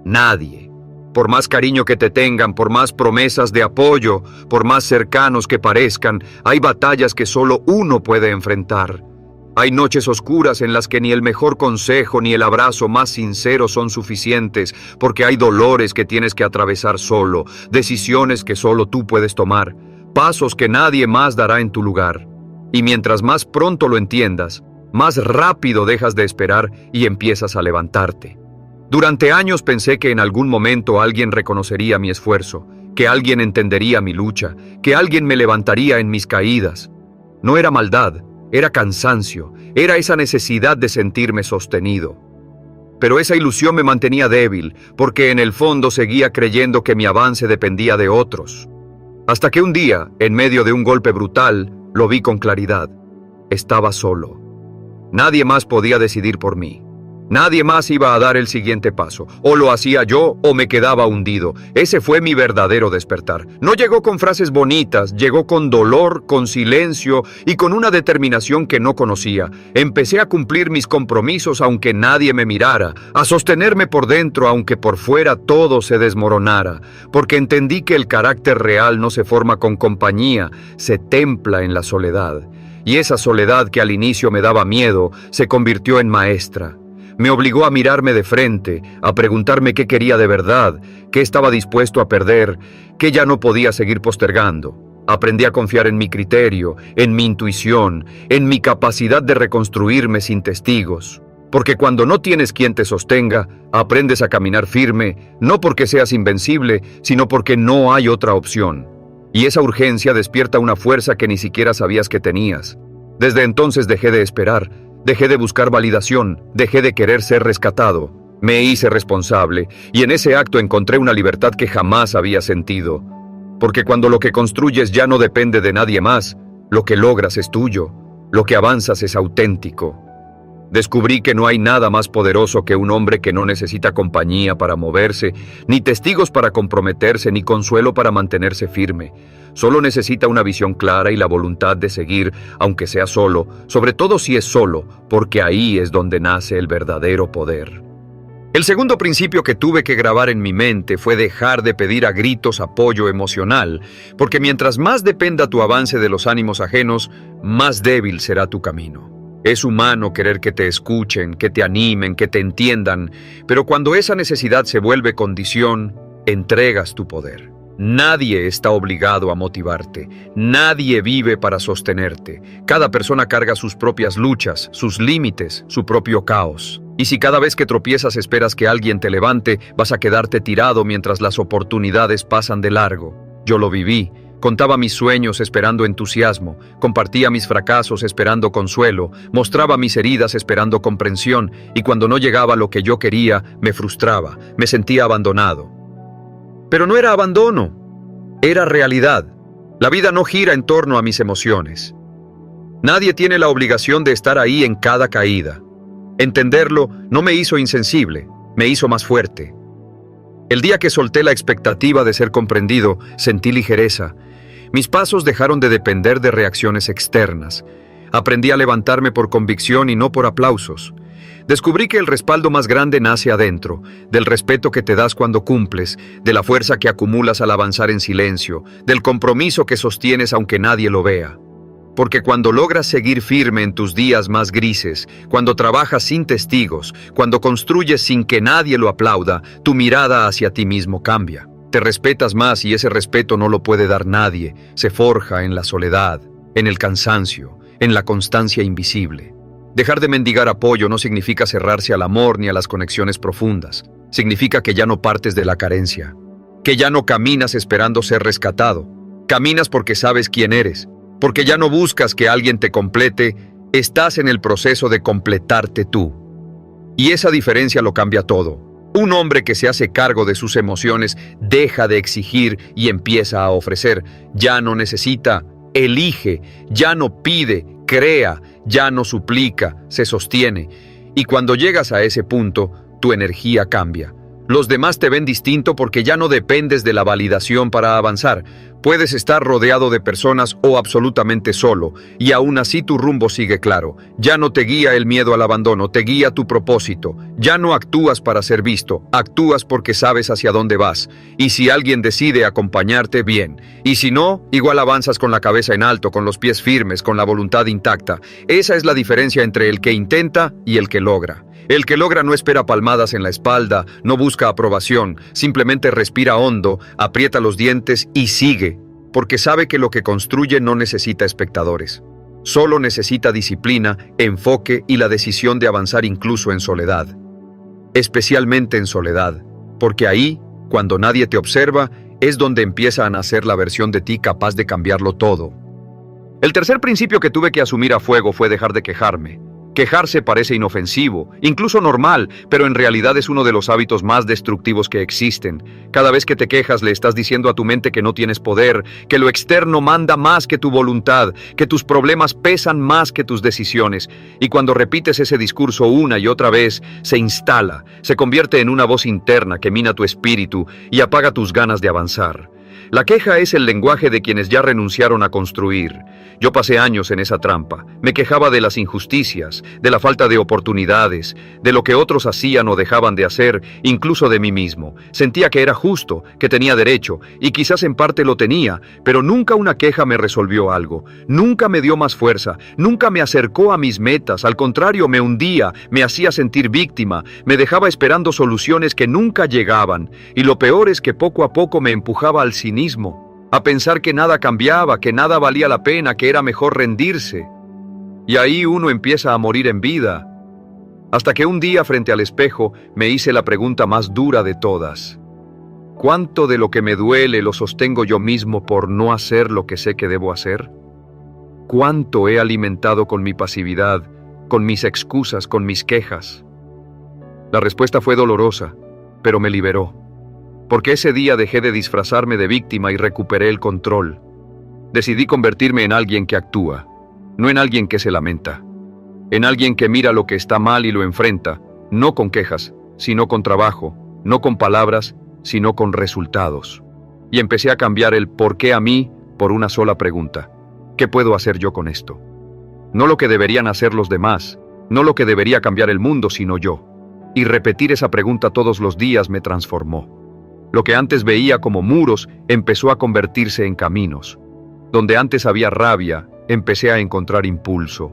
Nadie. Por más cariño que te tengan, por más promesas de apoyo, por más cercanos que parezcan, hay batallas que solo uno puede enfrentar. Hay noches oscuras en las que ni el mejor consejo ni el abrazo más sincero son suficientes, porque hay dolores que tienes que atravesar solo, decisiones que solo tú puedes tomar, pasos que nadie más dará en tu lugar. Y mientras más pronto lo entiendas, más rápido dejas de esperar y empiezas a levantarte. Durante años pensé que en algún momento alguien reconocería mi esfuerzo, que alguien entendería mi lucha, que alguien me levantaría en mis caídas. No era maldad, era cansancio, era esa necesidad de sentirme sostenido. Pero esa ilusión me mantenía débil, porque en el fondo seguía creyendo que mi avance dependía de otros. Hasta que un día, en medio de un golpe brutal, lo vi con claridad. Estaba solo. Nadie más podía decidir por mí. Nadie más iba a dar el siguiente paso. O lo hacía yo o me quedaba hundido. Ese fue mi verdadero despertar. No llegó con frases bonitas, llegó con dolor, con silencio y con una determinación que no conocía. Empecé a cumplir mis compromisos aunque nadie me mirara, a sostenerme por dentro aunque por fuera todo se desmoronara, porque entendí que el carácter real no se forma con compañía, se templa en la soledad. Y esa soledad que al inicio me daba miedo, se convirtió en maestra. Me obligó a mirarme de frente, a preguntarme qué quería de verdad, qué estaba dispuesto a perder, qué ya no podía seguir postergando. Aprendí a confiar en mi criterio, en mi intuición, en mi capacidad de reconstruirme sin testigos. Porque cuando no tienes quien te sostenga, aprendes a caminar firme, no porque seas invencible, sino porque no hay otra opción. Y esa urgencia despierta una fuerza que ni siquiera sabías que tenías. Desde entonces dejé de esperar. Dejé de buscar validación, dejé de querer ser rescatado. Me hice responsable y en ese acto encontré una libertad que jamás había sentido. Porque cuando lo que construyes ya no depende de nadie más, lo que logras es tuyo, lo que avanzas es auténtico. Descubrí que no hay nada más poderoso que un hombre que no necesita compañía para moverse, ni testigos para comprometerse, ni consuelo para mantenerse firme. Solo necesita una visión clara y la voluntad de seguir, aunque sea solo, sobre todo si es solo, porque ahí es donde nace el verdadero poder. El segundo principio que tuve que grabar en mi mente fue dejar de pedir a gritos apoyo emocional, porque mientras más dependa tu avance de los ánimos ajenos, más débil será tu camino. Es humano querer que te escuchen, que te animen, que te entiendan, pero cuando esa necesidad se vuelve condición, entregas tu poder. Nadie está obligado a motivarte, nadie vive para sostenerte. Cada persona carga sus propias luchas, sus límites, su propio caos. Y si cada vez que tropiezas esperas que alguien te levante, vas a quedarte tirado mientras las oportunidades pasan de largo. Yo lo viví. Contaba mis sueños esperando entusiasmo, compartía mis fracasos esperando consuelo, mostraba mis heridas esperando comprensión, y cuando no llegaba lo que yo quería, me frustraba, me sentía abandonado. Pero no era abandono, era realidad. La vida no gira en torno a mis emociones. Nadie tiene la obligación de estar ahí en cada caída. Entenderlo no me hizo insensible, me hizo más fuerte. El día que solté la expectativa de ser comprendido, sentí ligereza. Mis pasos dejaron de depender de reacciones externas. Aprendí a levantarme por convicción y no por aplausos. Descubrí que el respaldo más grande nace adentro, del respeto que te das cuando cumples, de la fuerza que acumulas al avanzar en silencio, del compromiso que sostienes aunque nadie lo vea. Porque cuando logras seguir firme en tus días más grises, cuando trabajas sin testigos, cuando construyes sin que nadie lo aplauda, tu mirada hacia ti mismo cambia. Te respetas más y ese respeto no lo puede dar nadie. Se forja en la soledad, en el cansancio, en la constancia invisible. Dejar de mendigar apoyo no significa cerrarse al amor ni a las conexiones profundas. Significa que ya no partes de la carencia, que ya no caminas esperando ser rescatado. Caminas porque sabes quién eres, porque ya no buscas que alguien te complete, estás en el proceso de completarte tú. Y esa diferencia lo cambia todo. Un hombre que se hace cargo de sus emociones deja de exigir y empieza a ofrecer. Ya no necesita, elige, ya no pide, crea, ya no suplica, se sostiene. Y cuando llegas a ese punto, tu energía cambia. Los demás te ven distinto porque ya no dependes de la validación para avanzar. Puedes estar rodeado de personas o absolutamente solo, y aún así tu rumbo sigue claro. Ya no te guía el miedo al abandono, te guía tu propósito. Ya no actúas para ser visto, actúas porque sabes hacia dónde vas. Y si alguien decide acompañarte, bien. Y si no, igual avanzas con la cabeza en alto, con los pies firmes, con la voluntad intacta. Esa es la diferencia entre el que intenta y el que logra. El que logra no espera palmadas en la espalda, no busca aprobación, simplemente respira hondo, aprieta los dientes y sigue, porque sabe que lo que construye no necesita espectadores. Solo necesita disciplina, enfoque y la decisión de avanzar incluso en soledad. Especialmente en soledad, porque ahí, cuando nadie te observa, es donde empieza a nacer la versión de ti capaz de cambiarlo todo. El tercer principio que tuve que asumir a fuego fue dejar de quejarme. Quejarse parece inofensivo, incluso normal, pero en realidad es uno de los hábitos más destructivos que existen. Cada vez que te quejas le estás diciendo a tu mente que no tienes poder, que lo externo manda más que tu voluntad, que tus problemas pesan más que tus decisiones. Y cuando repites ese discurso una y otra vez, se instala, se convierte en una voz interna que mina tu espíritu y apaga tus ganas de avanzar. La queja es el lenguaje de quienes ya renunciaron a construir. Yo pasé años en esa trampa. Me quejaba de las injusticias, de la falta de oportunidades, de lo que otros hacían o dejaban de hacer, incluso de mí mismo. Sentía que era justo, que tenía derecho, y quizás en parte lo tenía, pero nunca una queja me resolvió algo. Nunca me dio más fuerza, nunca me acercó a mis metas, al contrario, me hundía, me hacía sentir víctima, me dejaba esperando soluciones que nunca llegaban, y lo peor es que poco a poco me empujaba al cinismo, a pensar que nada cambiaba, que nada valía la pena, que era mejor rendirse. Y ahí uno empieza a morir en vida. Hasta que un día frente al espejo me hice la pregunta más dura de todas. ¿Cuánto de lo que me duele lo sostengo yo mismo por no hacer lo que sé que debo hacer? ¿Cuánto he alimentado con mi pasividad, con mis excusas, con mis quejas? La respuesta fue dolorosa, pero me liberó. Porque ese día dejé de disfrazarme de víctima y recuperé el control. Decidí convertirme en alguien que actúa, no en alguien que se lamenta. En alguien que mira lo que está mal y lo enfrenta, no con quejas, sino con trabajo, no con palabras, sino con resultados. Y empecé a cambiar el ¿por qué a mí? Por una sola pregunta. ¿Qué puedo hacer yo con esto? No lo que deberían hacer los demás, no lo que debería cambiar el mundo, sino yo. y repetir esa pregunta todos los días me transformó. Lo que antes veía como muros empezó a convertirse en caminos. Donde antes había rabia, empecé a encontrar impulso.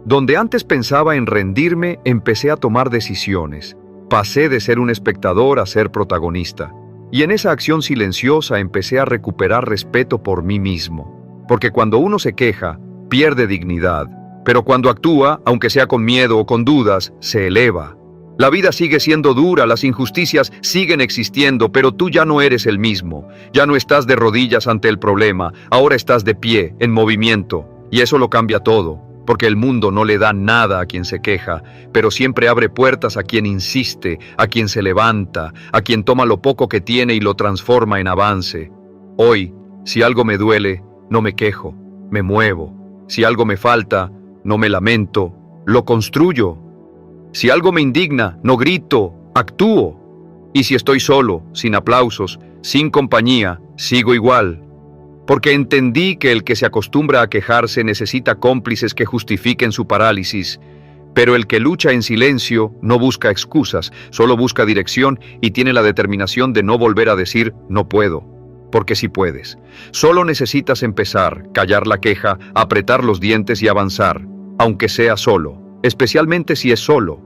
Donde antes pensaba en rendirme, empecé a tomar decisiones. Pasé de ser un espectador a ser protagonista. Y en esa acción silenciosa empecé a recuperar respeto por mí mismo. Porque cuando uno se queja, pierde dignidad. Pero cuando actúa, aunque sea con miedo o con dudas, se eleva. La vida sigue siendo dura, las injusticias siguen existiendo, pero tú ya no eres el mismo. Ya no estás de rodillas ante el problema, ahora estás de pie, en movimiento. Y eso lo cambia todo, porque el mundo no le da nada a quien se queja, pero siempre abre puertas a quien insiste, a quien se levanta, a quien toma lo poco que tiene y lo transforma en avance. Hoy, si algo me duele, no me quejo, me muevo. Si algo me falta, no me lamento, lo construyo. Si algo me indigna, no grito, actúo. Y si estoy solo, sin aplausos, sin compañía, sigo igual. Porque entendí que el que se acostumbra a quejarse necesita cómplices que justifiquen su parálisis. Pero el que lucha en silencio no busca excusas, solo busca dirección y tiene la determinación de no volver a decir no puedo. Porque sí puedes. Solo necesitas empezar, callar la queja, apretar los dientes y avanzar, aunque sea solo. Especialmente si es solo.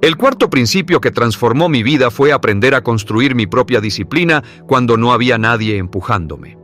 El cuarto principio que transformó mi vida fue aprender a construir mi propia disciplina cuando no había nadie empujándome.